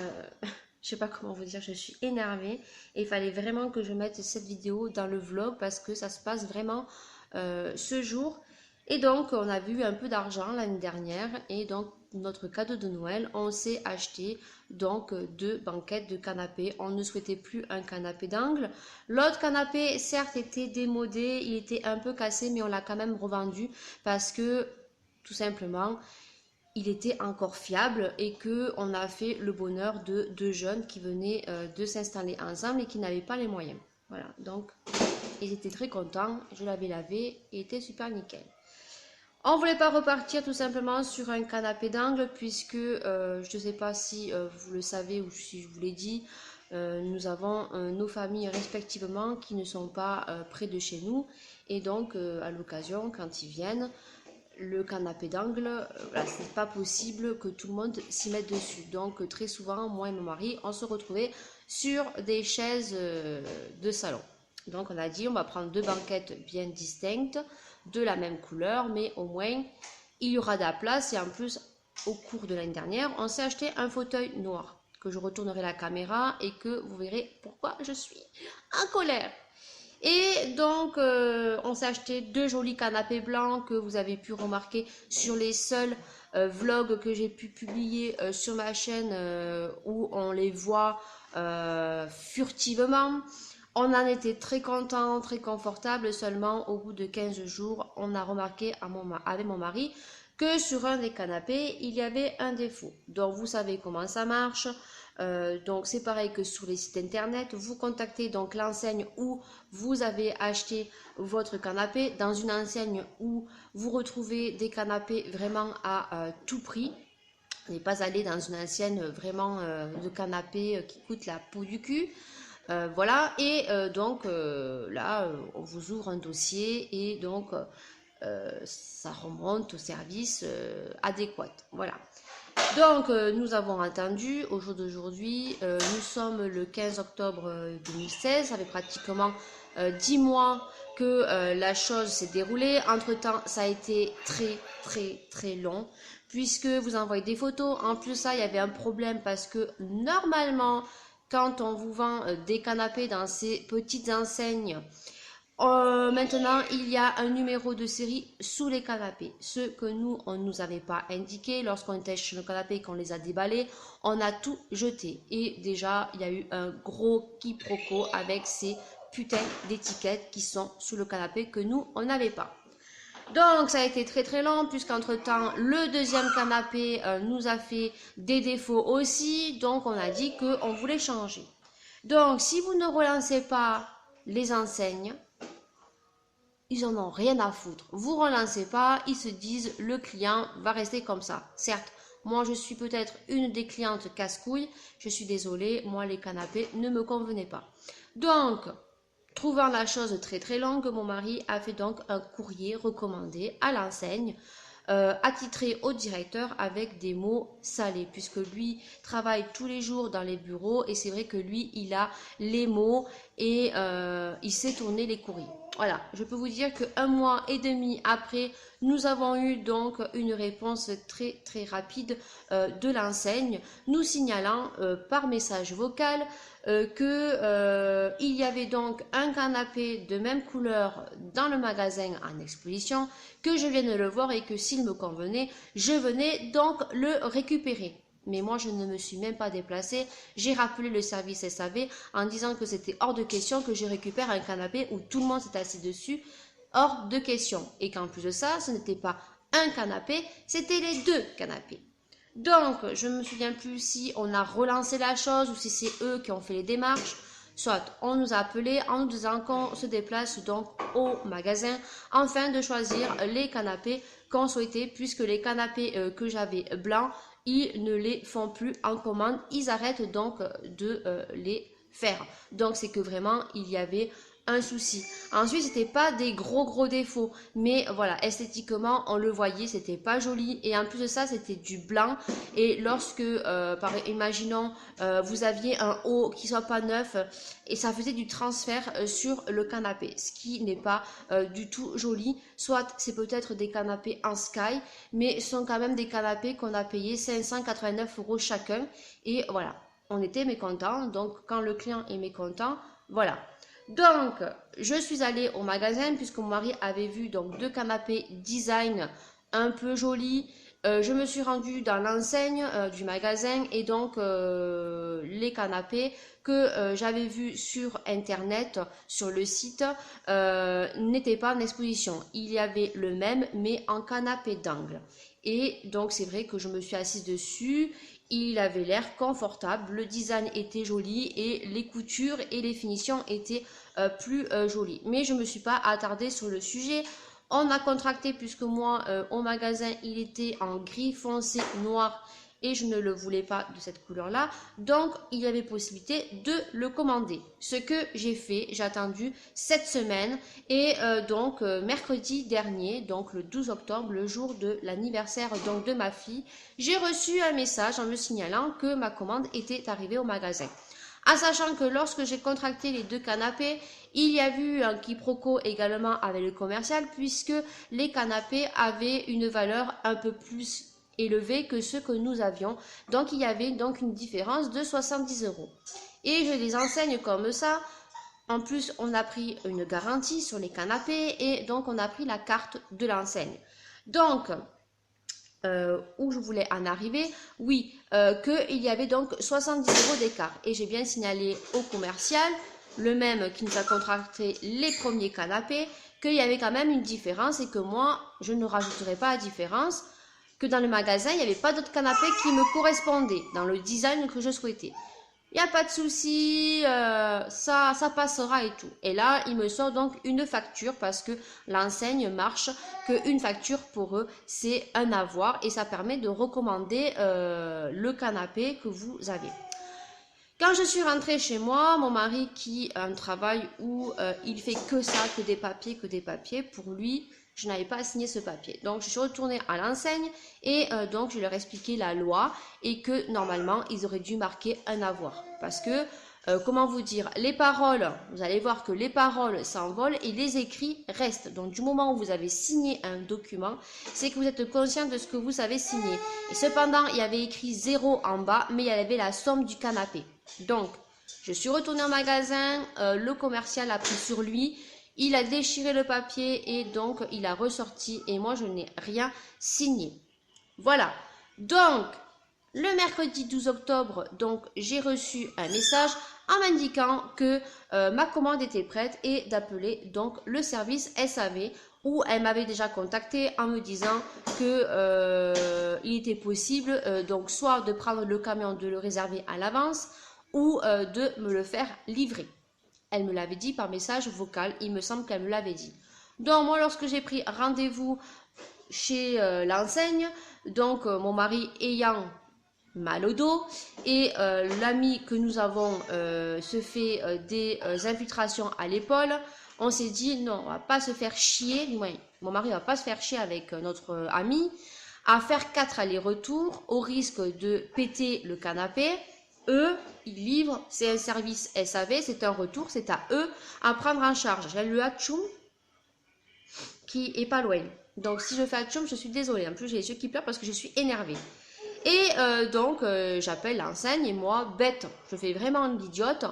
je sais pas comment vous dire, je suis énervée, et il fallait vraiment que je mette cette vidéo dans le vlog parce que ça se passe vraiment ce jour. Et donc on a vu un peu d'argent l'année dernière, et donc notre cadeau de Noël, on s'est acheté donc 2 banquettes de canapé. On ne souhaitait plus un canapé d'angle. L'autre canapé certes était démodé, il était un peu cassé, mais on l'a quand même revendu parce que tout simplement il était encore fiable, et que on a fait le bonheur de 2 jeunes qui venaient de s'installer ensemble et qui n'avaient pas les moyens. Voilà, donc ils étaient très contents, je l'avais lavé et était super nickel. On ne voulait pas repartir tout simplement sur un canapé d'angle puisque je ne sais pas si vous le savez ou si je vous l'ai dit, nous avons nos familles respectivement qui ne sont pas près de chez nous, et donc à l'occasion quand ils viennent, le canapé d'angle, voilà, c'est pas possible que tout le monde s'y mette dessus. Donc très souvent, moi et mon mari, on se retrouvait sur des chaises de salon. Donc on a dit, on va prendre 2 banquettes bien distinctes, de la même couleur, mais au moins il y aura de la place. Et en plus, au cours de l'année dernière, on s'est acheté un fauteuil noir, que je retournerai la caméra et que vous verrez pourquoi je suis en colère. Et donc, on s'est acheté 2 jolis canapés blancs que vous avez pu remarquer sur les seuls vlogs que j'ai pu publier sur ma chaîne, où on les voit furtivement. On en était très content, très confortable. Seulement, au bout de 15 jours, on a remarqué avec mon mari que sur un des canapés, il y avait un défaut. Donc, vous savez comment ça marche. Donc c'est pareil que sur les sites internet, vous contactez donc l'enseigne où vous avez acheté votre canapé, dans une enseigne où vous retrouvez des canapés vraiment à tout prix. N'est pas aller dans une enseigne vraiment de canapé qui coûte la peau du cul. Voilà, et donc là on vous ouvre un dossier, et donc ça remonte au service adéquat. Voilà. Donc, nous avons attendu au jour d'aujourd'hui. Nous sommes le 15 octobre 2016. Ça fait pratiquement 10 mois que la chose s'est déroulée. Entre-temps, ça a été très long, puisque vous envoyez des photos. En plus, ça, il y avait un problème parce que normalement, quand on vous vend des canapés dans ces petites enseignes, maintenant, il y a un numéro de série sous les canapés. Ce que nous, on ne nous avait pas indiqué lorsqu'on était chez le canapé et qu'on les a déballés, on a tout jeté. Et déjà, il y a eu un gros quiproquo avec ces putains d'étiquettes qui sont sous le canapé que nous, on n'avait pas. Donc, ça a été très long, puisqu'entre-temps, le deuxième canapé nous a fait des défauts aussi. Donc, on a dit qu'on voulait changer. Donc, si vous ne relancez pas les enseignes, ils en ont rien à foutre. Vous relancez pas, ils se disent le client va rester comme ça. Certes, moi je suis peut-être une des clientes casse-couilles, je suis désolée, moi les canapés ne me convenaient pas. Donc, trouvant la chose très longue, mon mari a fait donc un courrier recommandé à l'enseigne, attitré au directeur avec des mots salés, puisque lui travaille tous les jours dans les bureaux, et c'est vrai que lui il a les mots, et il sait tourner les courriers. Voilà, je peux vous dire qu'un mois et demi après, nous avons eu donc une réponse très rapide de l'enseigne, nous signalant par message vocal qu'il y avait donc un canapé de même couleur dans le magasin en exposition, que je vienne le voir, et que s'il me convenait, je venais donc le récupérer. Mais moi, je ne me suis même pas déplacée. J'ai rappelé le service SAV en disant que c'était hors de question que je récupère un canapé où tout le monde s'est assis dessus. Hors de question. Et qu'en plus de ça, ce n'était pas un canapé, c'était les 2 canapés. Donc, je me souviens plus si on a relancé la chose ou si c'est eux qui ont fait les démarches. Soit on nous a appelé en nous disant qu'on se déplace donc au magasin afin de choisir les canapés qu'on souhaitait, puisque les canapés que j'avais blancs, ils ne les font plus en commande, ils arrêtent donc de les faire. Donc c'est que vraiment il y avait un souci. Ensuite, c'était pas des gros défauts, mais voilà, esthétiquement, on le voyait, c'était pas joli. Et en plus de ça, c'était du blanc. Et lorsque, imaginons, vous aviez un haut qui soit pas neuf, et ça faisait du transfert sur le canapé, ce qui n'est pas du tout joli. Soit c'est peut-être des canapés en sky, mais ce sont quand même des canapés qu'on a payé 589 € chacun. Et voilà, on était mécontents. Donc, quand le client est mécontent, voilà. Donc, je suis allée au magasin puisque mon mari avait vu donc 2 canapés design un peu jolis. Je me suis rendue dans l'enseigne du magasin et donc les canapés que j'avais vus sur internet, sur le site, n'étaient pas en exposition. Il y avait le même mais en canapé d'angle. Et donc c'est vrai que je me suis assise dessus. Il avait l'air confortable, le design était joli et les coutures et les finitions étaient plus jolies. Mais je ne me suis pas attardée sur le sujet. On a contracté puisque moi, au magasin, il était en gris foncé noir et je ne le voulais pas de cette couleur-là. Donc, il y avait possibilité de le commander. Ce que j'ai fait, j'ai attendu 7 semaines et donc mercredi dernier, donc le 12 octobre, le jour de l'anniversaire donc de ma fille, j'ai reçu un message en me signalant que ma commande était arrivée au magasin. En sachant que lorsque j'ai contracté les 2 canapés, il y a eu un quiproquo également avec le commercial puisque les canapés avaient une valeur un peu plus élevée que ceux que nous avions. Donc il y avait donc une différence de 70 €. Et je les enseigne comme ça. En plus, on a pris une garantie sur les canapés et donc on a pris la carte de l'enseigne. Donc, où je voulais en arriver, oui, qu'il y avait donc 70 € d'écart. Et j'ai bien signalé au commercial, le même qui nous a contracté les premiers canapés, qu'il y avait quand même une différence et que moi, je ne rajouterais pas la différence, que dans le magasin, il n'y avait pas d'autres canapés qui me correspondaient dans le design que je souhaitais. Il n'y a pas de souci, ça passera et tout. Et là, il me sort donc une facture parce que l'enseigne marche qu'une facture pour eux, c'est un avoir et ça permet de recommander le canapé que vous avez. Quand je suis rentrée chez moi, mon mari qui a un travail où il fait que ça, que des papiers, pour lui, je n'avais pas signé ce papier. Donc, je suis retournée à l'enseigne et donc, je leur ai expliqué la loi et que normalement, ils auraient dû marquer un avoir. Parce que, comment vous dire, les paroles, vous allez voir que les paroles s'envolent et les écrits restent. Donc, du moment où vous avez signé un document, c'est que vous êtes conscient de ce que vous avez signé. Et cependant, il y avait écrit 0 en bas, mais il y avait la somme du canapé. Donc, je suis retournée au magasin, le commercial a pris sur lui. Il a déchiré le papier et donc il a ressorti et moi je n'ai rien signé. Voilà. Donc, le mercredi 12 octobre, donc j'ai reçu un message en m'indiquant que ma commande était prête et d'appeler donc le service SAV où elle m'avait déjà contacté en me disant que il était possible donc soit de prendre le camion, de le réserver à l'avance ou de me le faire livrer. Elle me l'avait dit par message vocal, il me semble qu'elle me l'avait dit. Donc moi, lorsque j'ai pris rendez-vous chez l'enseigne, donc mon mari ayant mal au dos et l'ami que nous avons se fait des infiltrations à l'épaule, on s'est dit non, on va pas se faire chier, du moins mon mari va pas se faire chier avec notre ami à faire 4 allers-retours au risque de péter le canapé. Eux, ils livrent, c'est un service SAV, c'est un retour, c'est à eux à prendre en charge. J'ai le Hatchoum qui est pas loin. Donc si je fais Hatchoum, je suis désolée. En plus, j'ai les yeux qui pleurent parce que je suis énervée. Et donc, j'appelle l'enseigne et moi, bête, je fais vraiment l'idiote.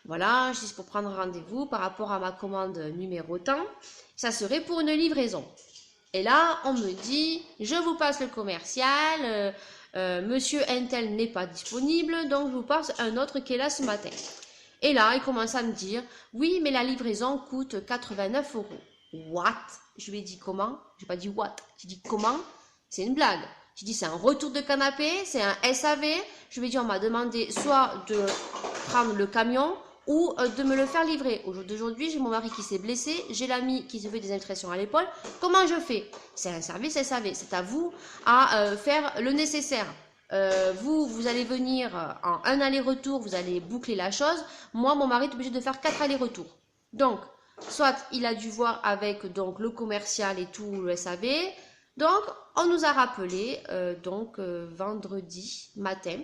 Voilà, c'est pour prendre rendez-vous par rapport à ma commande numéro tant. Ça serait pour une livraison. Et là, on me dit, je vous passe le commercial, Monsieur Intel n'est pas disponible, donc je vous passe un autre qui est là ce matin. Et là, il commence à me dire, oui, mais la livraison coûte 89 €. What? Je lui ai dit comment? J'ai pas dit what, j'ai dit comment? C'est une blague. J'ai dit c'est un retour de canapé, c'est un SAV. Je lui ai dit on m'a demandé soit de prendre le camion ou de me le faire livrer. Aujourd'hui, j'ai mon mari qui s'est blessé, j'ai l'ami qui se fait des infiltrations à l'épaule. Comment je fais? C'est un service SAV, c'est à vous à faire le nécessaire. Vous allez venir en un aller-retour, vous allez boucler la chose. Moi, mon mari est obligé de faire 4 allers-retours. Donc, soit il a dû voir avec donc le commercial et tout, le SAV. Donc, on nous a rappelé vendredi matin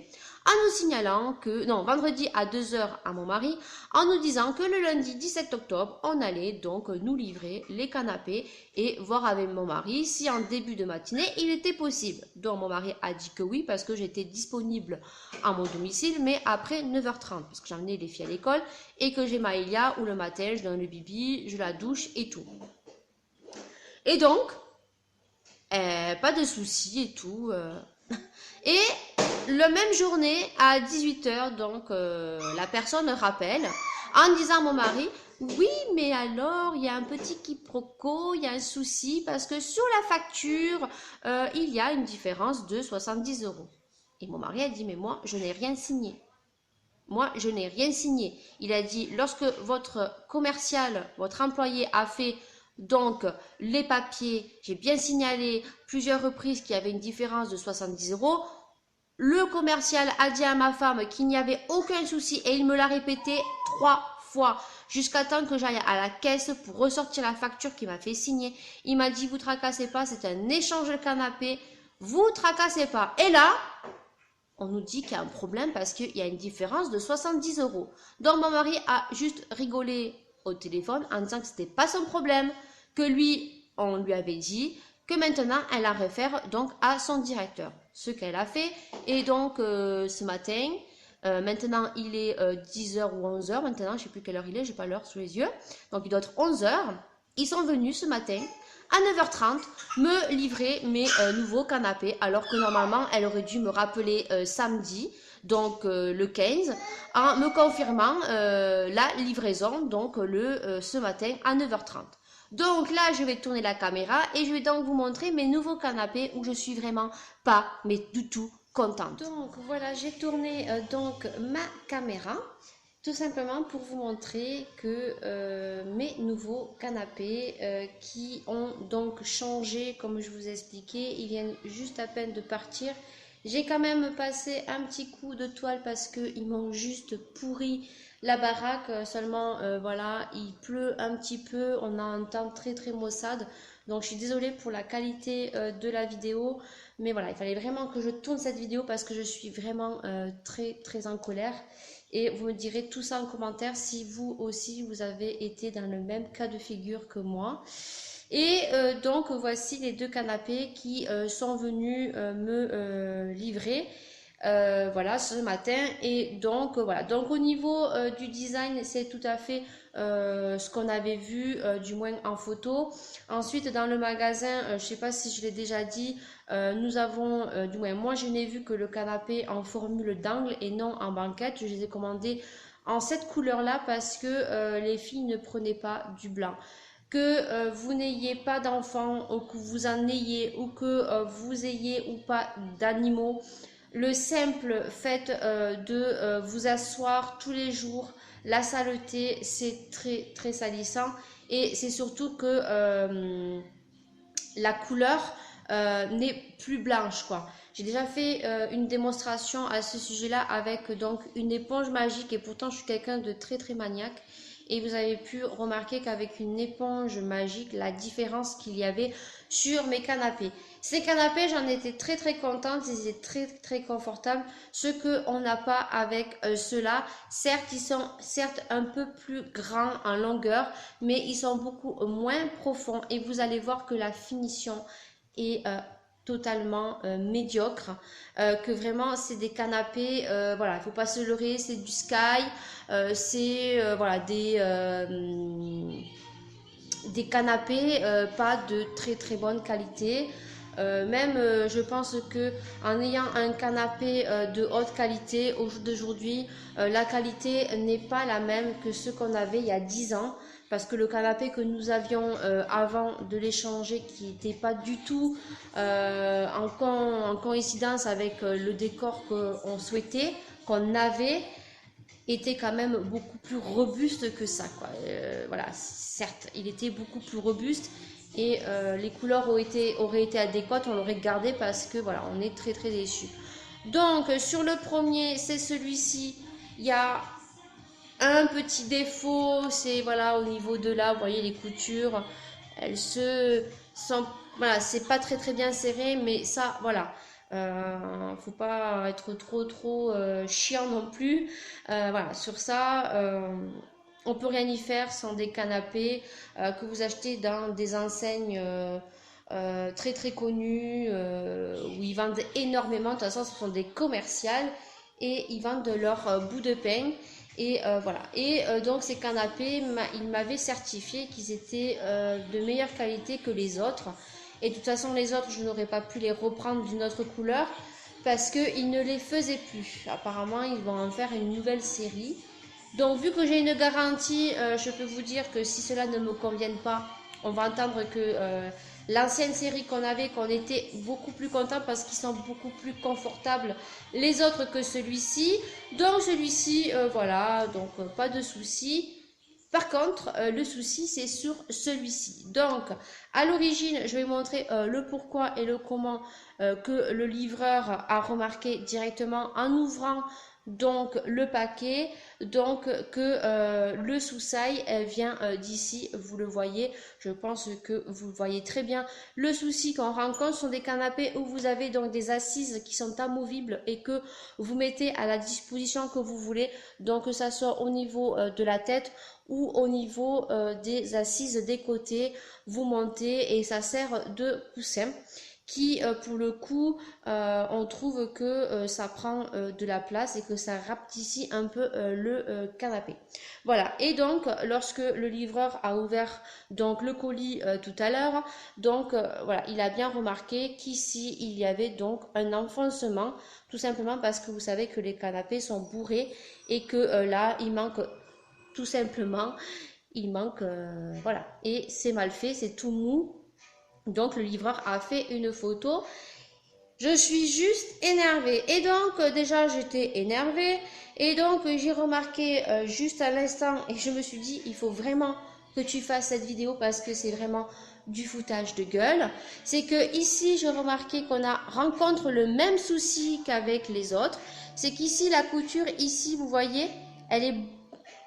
en nous signalant que, non, vendredi à 2 heures à mon mari, en nous disant que le lundi 17 octobre, on allait donc nous livrer les canapés et voir avec mon mari si en début de matinée, il était possible. Donc, mon mari a dit que oui parce que j'étais disponible à mon domicile, mais après 9h30 parce que j'emmenais les filles à l'école et que j'ai Maëlia où le matin, je donne le bibi, je la douche et tout. Et donc, pas de soucis et tout. Et la même journée, à 18h, donc la personne rappelle en disant à mon mari, oui, mais alors, il y a un petit quiproquo, il y a un souci, parce que sur la facture, il y a une différence de 70 euros. Et mon mari a dit, mais moi, je n'ai rien signé. Moi, je n'ai rien signé. Il a dit, lorsque votre commercial, votre employé a fait donc les papiers, j'ai bien signalé plusieurs reprises qu'il y avait une différence de 70 euros. Le commercial a dit à ma femme qu'il n'y avait aucun souci et il me l'a répété 3 fois jusqu'à temps que j'aille à la caisse pour ressortir la facture qu'il m'a fait signer. Il m'a dit, vous tracassez pas, c'est un échange de canapé, vous tracassez pas. Et là, on nous dit qu'il y a un problème parce qu'il y a une différence de 70 euros. Donc mon mari a juste rigolé au téléphone en disant que c'était pas son problème, que lui, on lui avait dit que maintenant elle la réfère donc à son directeur. Ce qu'elle a fait. Et donc ce matin, maintenant il est 10h ou 11h maintenant, je ne sais plus quelle heure il est, j'ai pas l'heure sous les yeux. Donc il doit être 11h. Ils sont venus ce matin à 9h30 me livrer mes nouveaux canapés alors que normalement elle aurait dû me rappeler samedi, donc le 15, en me confirmant la livraison donc ce matin à 9h30. Donc là, je vais tourner la caméra et je vais donc vous montrer mes nouveaux canapés où je suis vraiment pas, mais du tout contente. Donc voilà, j'ai tourné donc ma caméra tout simplement pour vous montrer que mes nouveaux canapés qui ont donc changé, comme je vous ai expliqué, ils viennent juste à peine de partir. J'ai quand même passé un petit coup de toile parce qu'ils m'ont juste pourri la baraque, seulement voilà, il pleut un petit peu, on a un temps très très maussade, donc je suis désolée pour la qualité de la vidéo, mais voilà, il fallait vraiment que je tourne cette vidéo parce que je suis vraiment très très en colère, et vous me direz tout ça en commentaire si vous aussi vous avez été dans le même cas de figure que moi. Et donc voici les deux canapés qui sont venus me livrer. Voilà ce matin et donc voilà, donc au niveau du design c'est tout à fait ce qu'on avait vu du moins en photo. Ensuite dans le magasin, je sais pas si je l'ai déjà dit, nous avons du moins moi je n'ai vu que le canapé en formule d'angle et non en banquette. Je les ai commandés en cette couleur là parce que les filles ne prenaient pas du blanc. Que vous n'ayez pas d'enfants ou que vous en ayez ou que vous ayez ou pas d'animaux, le simple fait de vous asseoir tous les jours, la saleté, c'est très très salissant et c'est surtout que la couleur n'est plus blanche quoi. J'ai déjà fait une démonstration à ce sujet-là avec donc une éponge magique et pourtant je suis quelqu'un de très très maniaque. Et vous avez pu remarquer qu'avec une éponge magique, la différence qu'il y avait sur mes canapés. Ces canapés, j'en étais très très contente, ils étaient très très confortables. Ce qu'on n'a pas avec ceux-là, certes ils sont certes un peu plus grands en longueur, mais ils sont beaucoup moins profonds. Et vous allez voir que la finition est totalement médiocre, que vraiment c'est des canapés, voilà, il faut pas se leurrer, c'est du Sky, c'est voilà des canapés pas de très très bonne qualité. Même je pense que en ayant un canapé de haute qualité au jour d'aujourd'hui, la qualité n'est pas la même que ce qu'on avait il y a 10 ans parce que le canapé que nous avions avant de l'échanger, qui n'était pas du tout en coïncidence avec le décor qu'on souhaitait, qu'on avait, était quand même beaucoup plus robuste que ça, quoi. Voilà, certes, il était beaucoup plus robuste et les couleurs auraient été adéquates, on l'aurait gardé parce que voilà, on est très très déçus. Donc sur le premier, c'est celui-ci, il y a un petit défaut, c'est voilà au niveau de là, vous voyez les coutures, elles se sont, voilà, c'est pas très très bien serré, mais ça voilà. Faut pas être trop chiant non plus. Voilà, sur ça, on peut rien y faire sans des canapés que vous achetez dans des enseignes très très connues où ils vendent énormément. De toute façon, ce sont des commerciales et ils vendent leur bout de pain. Et voilà. Et donc ces canapés, ils m'avaient certifié qu'ils étaient de meilleure qualité que les autres. Et de toute façon, les autres, je n'aurais pas pu les reprendre d'une autre couleur parce qu'ils ne les faisaient plus. Apparemment, ils vont en faire une nouvelle série. Donc, vu que j'ai une garantie, je peux vous dire que si cela ne me convienne pas, on va entendre que l'ancienne série qu'on avait, qu'on était beaucoup plus content parce qu'ils sont beaucoup plus confortables les autres que celui-ci. Donc, celui-ci, voilà, donc pas de souci. Par contre, le souci, c'est sur celui-ci. Donc, à l'origine, je vais montrer le pourquoi et le comment que le livreur a remarqué directement en ouvrant donc le paquet, donc que le sous-sail vient d'ici, vous le voyez, je pense que vous le voyez très bien. Le souci qu'on rencontre sont des canapés où vous avez donc des assises qui sont amovibles et que vous mettez à la disposition que vous voulez, donc que ça soit au niveau de la tête ou au niveau des assises des côtés, vous montez et ça sert de coussin qui pour le coup on trouve que ça prend de la place et que ça rapetissit un peu le canapé. Voilà, et donc lorsque le livreur a ouvert donc le colis tout à l'heure, donc voilà, il a bien remarqué qu'ici il y avait donc un enfoncement, tout simplement parce que vous savez que les canapés sont bourrés et que là il manque tout simplement, il manque voilà, et c'est mal fait, c'est tout mou. Donc le livreur a fait une photo. Je suis juste énervée. Et donc déjà j'étais énervée. Et donc j'ai remarqué juste à l'instant et je me suis dit il faut vraiment que tu fasses cette vidéo parce que c'est vraiment du foutage de gueule. C'est que ici j'ai remarqué qu'on rencontre le même souci qu'avec les autres. C'est qu'ici la couture, ici vous voyez, elle est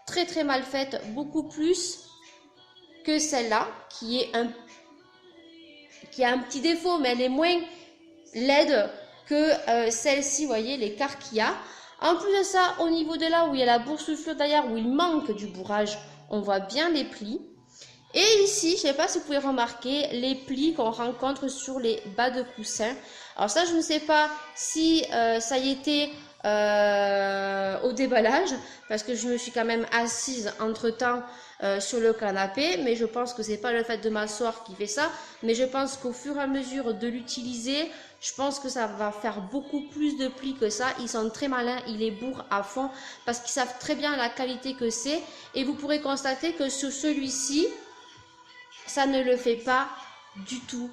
très très mal faite. Beaucoup plus que celle-là qui a un petit défaut, mais elle est moins laide que celle-ci, vous voyez l'écart qu'il y a. En plus de ça, au niveau de là où il y a la boursouflure d'ailleurs, où il manque du bourrage, on voit bien les plis. Et ici, je ne sais pas si vous pouvez remarquer les plis qu'on rencontre sur les bas de coussin. Alors ça, je ne sais pas si ça y était au déballage, parce que je me suis quand même assise entre-temps sur le canapé, mais je pense que c'est pas le fait de m'asseoir qui fait ça, mais je pense qu'au fur et à mesure de l'utiliser, je pense que ça va faire beaucoup plus de plis que ça. Ils sont très malins, ils les bourrent à fond, parce qu'ils savent très bien la qualité que c'est, et vous pourrez constater que sur celui-ci, ça ne le fait pas du tout.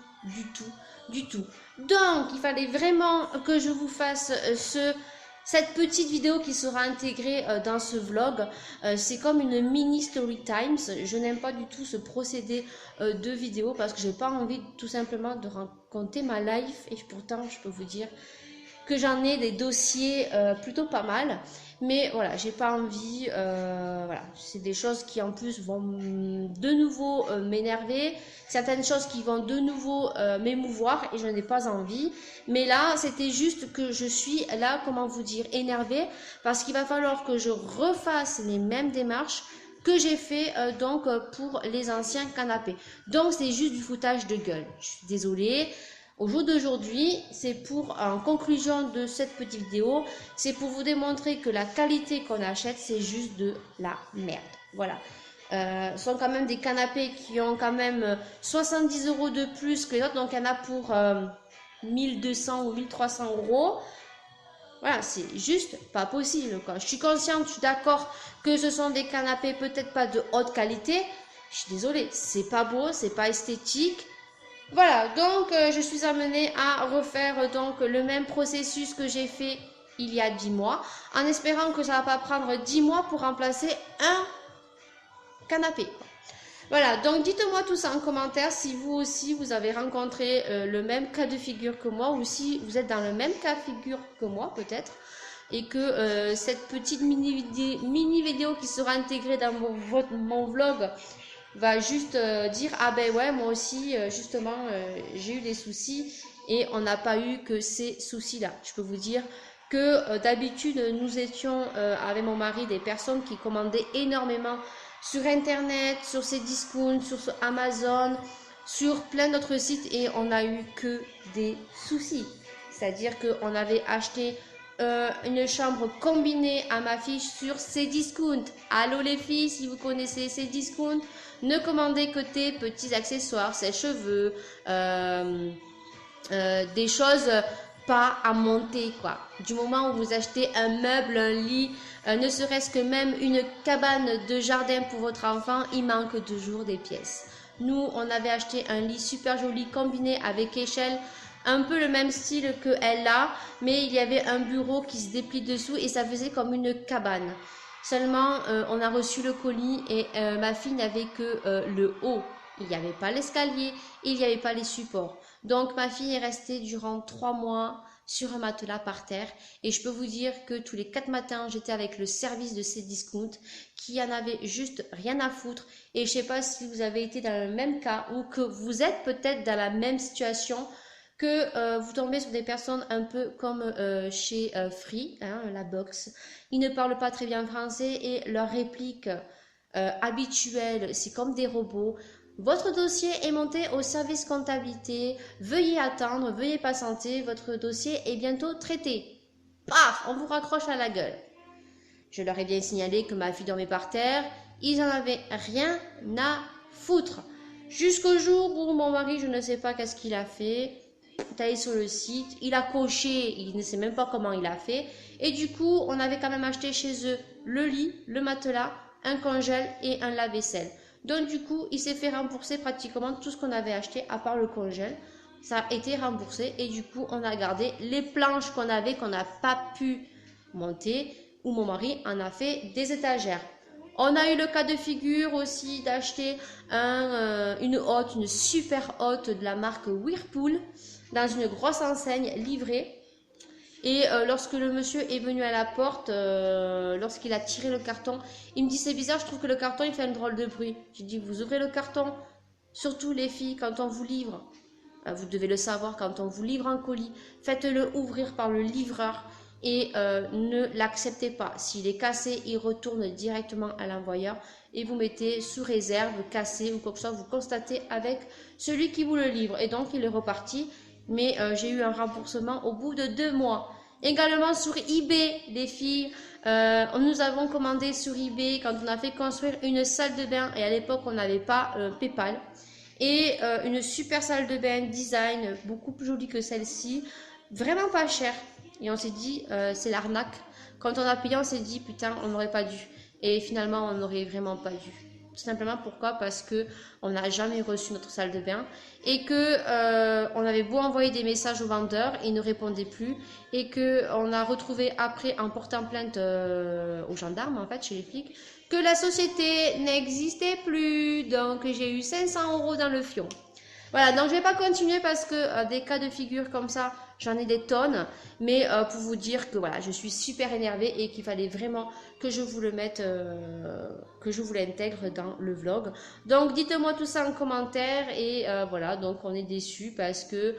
Donc, il fallait vraiment que je vous fasse cette petite vidéo qui sera intégrée dans ce vlog. C'est comme une mini story times. Je n'aime pas du tout ce procédé de vidéo parce que j'ai pas envie tout simplement de raconter ma life. Et pourtant, je peux vous dire que j'en ai des dossiers plutôt pas mal. Mais voilà, j'ai pas envie, voilà, c'est des choses qui en plus vont de nouveau m'énerver, certaines choses qui vont de nouveau m'émouvoir et je n'ai pas envie. Mais là, c'était juste que je suis là, comment vous dire, énervée parce qu'il va falloir que je refasse les mêmes démarches que j'ai fait donc pour les anciens canapés. Donc c'est juste du foutage de gueule, je suis désolée. Au jour d'aujourd'hui, c'est pour, en conclusion de cette petite vidéo, c'est pour vous démontrer que la qualité qu'on achète, c'est juste de la merde. Voilà. Ce sont quand même des canapés qui ont quand même 70 € de plus que les autres. Donc, il y en a pour 1200 ou 1300 €. Voilà, c'est juste pas possible, quoi. Je suis consciente, je suis d'accord que ce sont des canapés peut-être pas de haute qualité, Je suis désolée, c'est pas beau, c'est pas esthétique. Voilà, donc je suis amenée à refaire donc le même processus que j'ai fait il y a 10 mois, en espérant que ça va pas prendre 10 mois pour remplacer un canapé. Voilà, donc dites-moi tout ça en commentaire si vous aussi vous avez rencontré le même cas de figure que moi, ou si vous êtes dans le même cas de figure que moi peut-être, et que cette petite mini vidéo qui sera intégrée dans mon vlog va juste dire ah ben ouais, moi aussi justement j'ai eu des soucis, et on n'a pas eu que ces soucis là. Je peux vous dire que d'habitude nous étions avec mon mari des personnes qui commandaient énormément sur internet, sur ces discounts, sur Amazon, sur plein d'autres sites, et on a eu que des soucis. C'est-à-dire qu'on avait acheté une chambre combinée à ma fille sur Cdiscount. Allô les filles, si vous connaissez Cdiscount, ne commandez que tes petits accessoires, sèche-cheveux, des choses pas à monter quoi. Du moment où vous achetez un meuble, un lit, ne serait-ce que même une cabane de jardin pour votre enfant, il manque toujours des pièces. Nous, on avait acheté un lit super joli combiné avec échelle, un peu le même style que elle a, mais il y avait un bureau qui se déplie dessous et ça faisait comme une cabane. Seulement, on a reçu le colis et ma fille n'avait que le haut. Il n'y avait pas l'escalier, il n'y avait pas les supports. Donc ma fille est restée durant 3 mois sur un matelas par terre, et je peux vous dire que tous les 4 matins j'étais avec le service de Cdiscount qui en avait juste rien à foutre. Et je sais pas si vous avez été dans le même cas, ou que vous êtes peut-être dans la même situation, que vous tombez sur des personnes un peu comme chez Free, hein, la box. Ils ne parlent pas très bien français et leurs répliques habituelles, c'est comme des robots. Votre dossier est monté au service comptabilité. Veuillez attendre, veuillez patienter. Votre dossier est bientôt traité. Paf, on vous raccroche à la gueule. Je leur ai bien signalé que ma fille dormait par terre. Ils en avaient rien à foutre. Jusqu'au jour où mon mari, je ne sais pas qu'est-ce qu'il a fait, est allé sur le site, il a coché, il ne sait même pas comment il a fait. Et du coup, on avait quand même acheté chez eux le lit, le matelas, un congèle et un lave-vaisselle. Donc du coup, il s'est fait rembourser pratiquement tout ce qu'on avait acheté à part le congèle. Ça a été remboursé et du coup, on a gardé les planches qu'on avait, qu'on n'a pas pu monter, où mon mari en a fait des étagères. On a eu le cas de figure aussi d'acheter une hotte, une super hotte de la marque Whirlpool dans une grosse enseigne livrée. Et lorsque le monsieur est venu à la porte, lorsqu'il a tiré le carton, il me dit c'est bizarre, je trouve que le carton il fait un drôle de bruit. J'ai dit vous ouvrez le carton, surtout les filles quand on vous livre, vous devez le savoir, quand on vous livre un colis, faites-le ouvrir par le livreur et ne l'acceptez pas. S'il est cassé, il retourne directement à l'envoyeur et vous mettez sous réserve, cassé ou quoi que ce soit, vous constatez avec celui qui vous le livre. Et donc il est reparti. Mais j'ai eu un remboursement au bout de 2 mois. Également sur eBay, les filles, nous avons commandé sur eBay quand on a fait construire une salle de bain, et à l'époque on n'avait pas PayPal, et une super salle de bain design, beaucoup plus jolie que celle-ci, vraiment pas chère. Et on s'est dit, c'est l'arnaque. Quand on a payé, on s'est dit, putain, on n'aurait pas dû. Et finalement, on n'aurait vraiment pas dû. Tout simplement pourquoi? Parce que on n'a jamais reçu notre salle de bain et que on avait beau envoyer des messages aux vendeurs, ils ne répondaient plus, et que on a retrouvé après en portant plainte aux gendarmes en fait chez les flics que la société n'existait plus. Donc j'ai eu 500 € dans le fion. Voilà, donc je vais pas continuer parce que des cas de figure comme ça, j'en ai des tonnes. Mais pour vous dire que voilà, je suis super énervée et qu'il fallait vraiment que je vous le mette, que je vous l'intègre dans le vlog. Donc dites-moi tout ça en commentaire et voilà, donc on est déçus parce que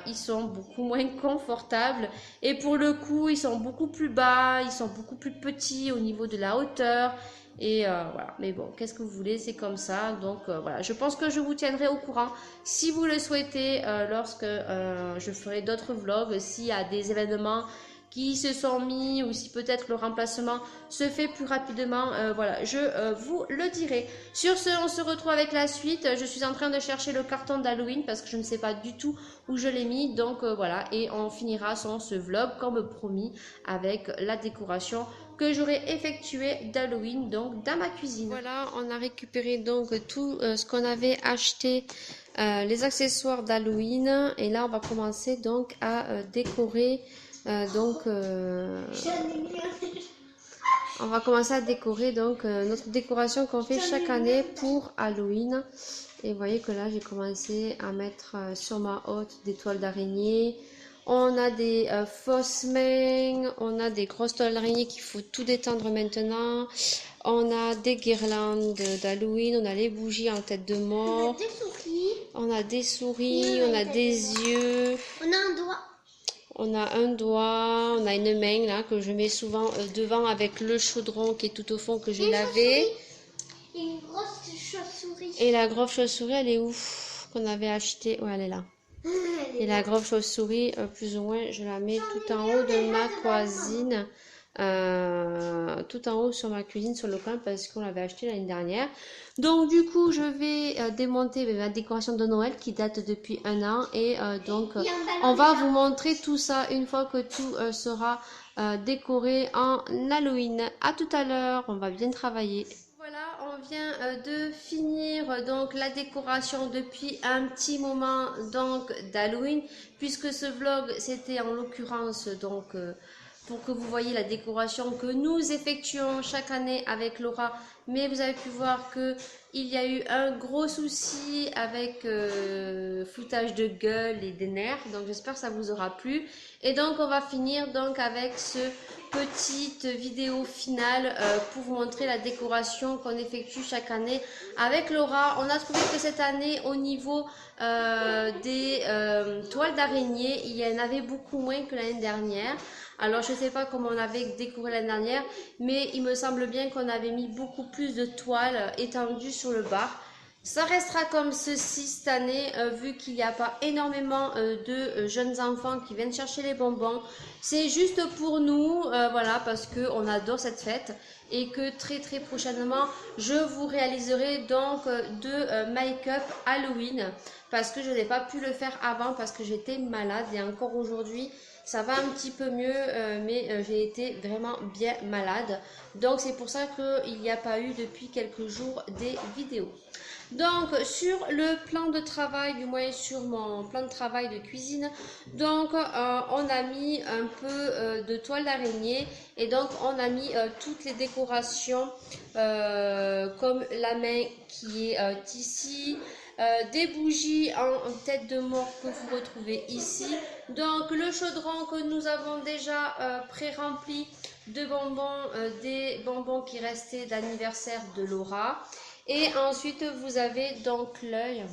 ils sont beaucoup moins confortables. Et pour le coup, ils sont beaucoup plus bas, ils sont beaucoup plus petits au niveau de la hauteur. Et voilà, mais bon, qu'est-ce que vous voulez, c'est comme ça. Donc voilà, je pense que je vous tiendrai au courant si vous le souhaitez lorsque je ferai d'autres vlogs, s'il y a des événements qui se sont mis ou si peut-être le remplacement se fait plus rapidement, voilà, je vous le dirai. Sur ce, on se retrouve avec la suite. Je suis en train de chercher le carton d'Halloween parce que je ne sais pas du tout où je l'ai mis, donc voilà, et on finira ce vlog comme promis avec la décoration que j'aurai effectué d'Halloween donc dans ma cuisine. Voilà, on a récupéré donc tout ce qu'on avait acheté, les accessoires d'Halloween, et là on va commencer donc à décorer on va commencer à décorer donc notre décoration qu'on fait chaque année pour Halloween. Et vous voyez que là j'ai commencé à mettre sur ma hotte des toiles d'araignée. On a des fausses mains, on a des grosses toiles d'araignée qu'il faut tout détendre maintenant. On a des guirlandes d'Halloween, on a les bougies en tête de mort. On a des souris, on a des yeux. On a un doigt. On a un doigt, on a une main là que je mets souvent devant avec le chaudron qui est tout au fond que j'ai lavé. Et une grosse chauve-souris. Et la grosse chauve-souris, elle est où? Qu'on avait acheté. Ouais, elle est là. Et la grosse chauve-souris, plus ou moins, je la mets tout en haut de ma cuisine. Tout en haut sur ma cuisine, sur le coin, parce qu'on l'avait acheté l'année dernière. Donc du coup, je vais démonter ma décoration de Noël qui date depuis un an. Et donc, on va vous montrer tout ça une fois que tout sera décoré en Halloween. À tout à l'heure, on va bien travailler. Voilà, on vient de finir donc la décoration depuis un petit moment donc d'Halloween, puisque ce vlog c'était en l'occurrence donc pour que vous voyez la décoration que nous effectuons chaque année avec Laura. Mais vous avez pu voir que il y a eu un gros souci avec foutage de gueule et des nerfs, donc j'espère que ça vous aura plu. Et donc on va finir donc avec ce petite vidéo finale pour vous montrer la décoration qu'on effectue chaque année avec Laura. On a trouvé que cette année au niveau des toiles d'araignée, il y en avait beaucoup moins que l'année dernière. Alors je ne sais pas comment on avait décoré l'année dernière, mais il me semble bien qu'on avait mis beaucoup plus de toiles étendues sur le bar. Ça restera comme ceci cette année, vu qu'il n'y a pas énormément de jeunes enfants qui viennent chercher les bonbons. C'est juste pour nous, voilà, parce qu'on adore cette fête et que très prochainement, je vous réaliserai donc de make-up Halloween, parce que je n'ai pas pu le faire avant parce que j'étais malade, et encore aujourd'hui, ça va un petit peu mieux, mais j'ai été vraiment bien malade. Donc c'est pour ça qu'il n'y a pas eu depuis quelques jours des vidéos. Donc sur le plan de travail, du moins sur mon plan de travail de cuisine, donc on a mis un peu de toile d'araignée, et donc on a mis toutes les décorations comme la main qui est ici, des bougies en tête de mort que vous retrouvez ici, donc le chaudron que nous avons déjà pré-rempli de bonbons, des bonbons qui restaient d'anniversaire de Laura. Et ensuite, vous avez donc l'œil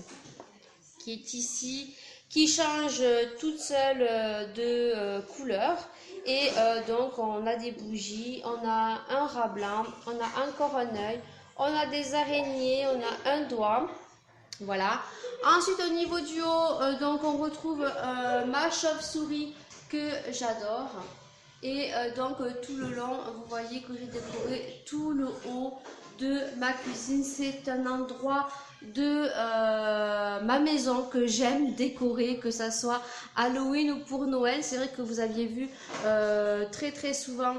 qui est ici, qui change toute seule de couleur. Et donc, on a des bougies, on a un rat blanc, on a encore un œil, on a des araignées, on a un doigt. Voilà. Ensuite, au niveau du haut, donc on retrouve ma chauve-souris que j'adore. Et donc tout le long, vous voyez que j'ai décoré tout le haut de ma cuisine. C'est un endroit de ma maison que j'aime décorer, que ça soit Halloween ou pour Noël. C'est vrai que vous aviez vu très souvent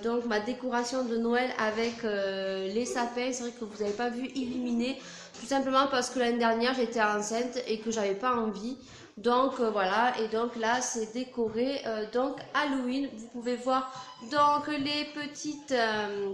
donc ma décoration de Noël avec les sapins. C'est vrai que vous n'avez pas vu illuminé, tout simplement parce que l'année dernière j'étais enceinte et que j'avais pas envie. Donc voilà, et donc là c'est décoré donc Halloween. Vous pouvez voir donc les petites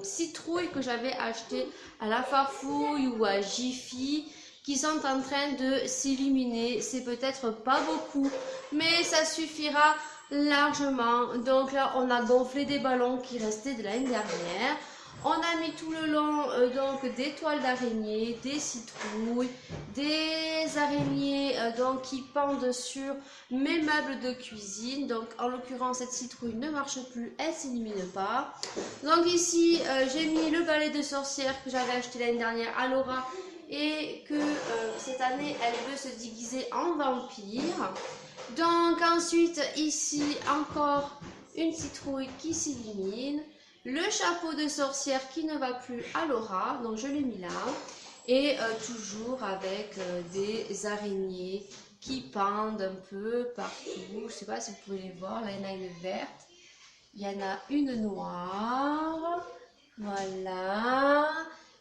citrouilles que j'avais achetées à la Farfouille ou à Jiffy, qui sont en train de s'illuminer. C'est peut-être pas beaucoup, mais ça suffira largement. Donc là on a gonflé des ballons qui restaient de l'année dernière. On a mis tout le long donc des toiles d'araignée, des citrouilles, des araignées donc qui pendent sur mes meubles de cuisine. Donc en l'occurrence cette citrouille ne marche plus, elle s'illumine pas. Donc ici j'ai mis le balai de sorcière que j'avais acheté l'année dernière à Laura, et que cette année elle veut se déguiser en vampire. Donc ensuite ici encore une citrouille qui s'illumine. Le chapeau de sorcière qui ne va plus à Laura, donc je l'ai mis là. Et toujours avec des araignées qui pendent un peu partout. Je ne sais pas si vous pouvez les voir, là il y en a une verte. Il y en a une noire. Voilà.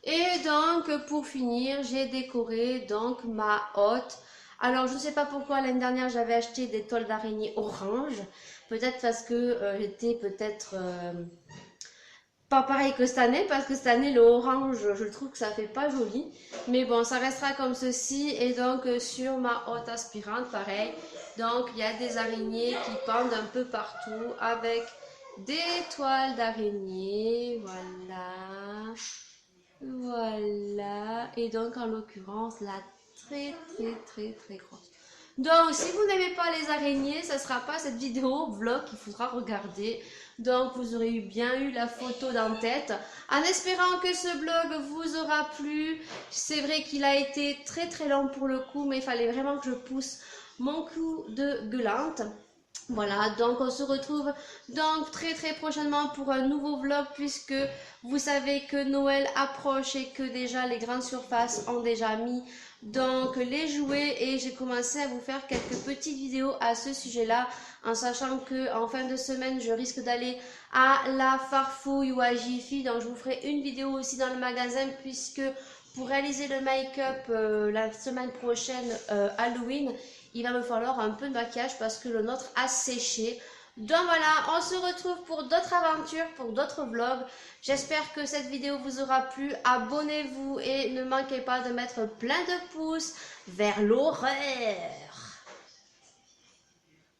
Et donc, pour finir, j'ai décoré donc ma hotte. Alors, je ne sais pas pourquoi l'année dernière, j'avais acheté des toiles d'araignée orange. Peut-être parce que j'étais peut-être pas pareil que cette année, parce que cette année, le orange, je trouve que ça fait pas joli. Mais bon, ça restera comme ceci. Et donc, sur ma hotte aspirante, pareil. Donc, il y a des araignées qui pendent un peu partout avec des toiles d'araignée. Voilà. Voilà. Et donc, en l'occurrence, la très grosse. Donc, si vous n'aimez pas les araignées, ça ne sera pas cette vidéo vlog qu'il faudra regarder. Donc, vous aurez bien eu la photo dans tête. En espérant que ce blog vous aura plu. C'est vrai qu'il a été très long pour le coup, mais il fallait vraiment que je pousse mon coup de gueulante. Voilà, donc on se retrouve donc très prochainement pour un nouveau vlog puisque vous savez que Noël approche et que déjà les grandes surfaces ont déjà mis donc les jouets et j'ai commencé à vous faire quelques petites vidéos à ce sujet-là en sachant que en fin de semaine je risque d'aller à la Farfouille ou à Jiffy, donc je vous ferai une vidéo aussi dans le magasin puisque pour réaliser le make-up la semaine prochaine Halloween, il va me falloir un peu de maquillage parce que le nôtre a séché. Donc voilà, on se retrouve pour d'autres aventures, pour d'autres vlogs. J'espère que cette vidéo vous aura plu. Abonnez-vous et ne manquez pas de mettre plein de pouces vers l'horreur.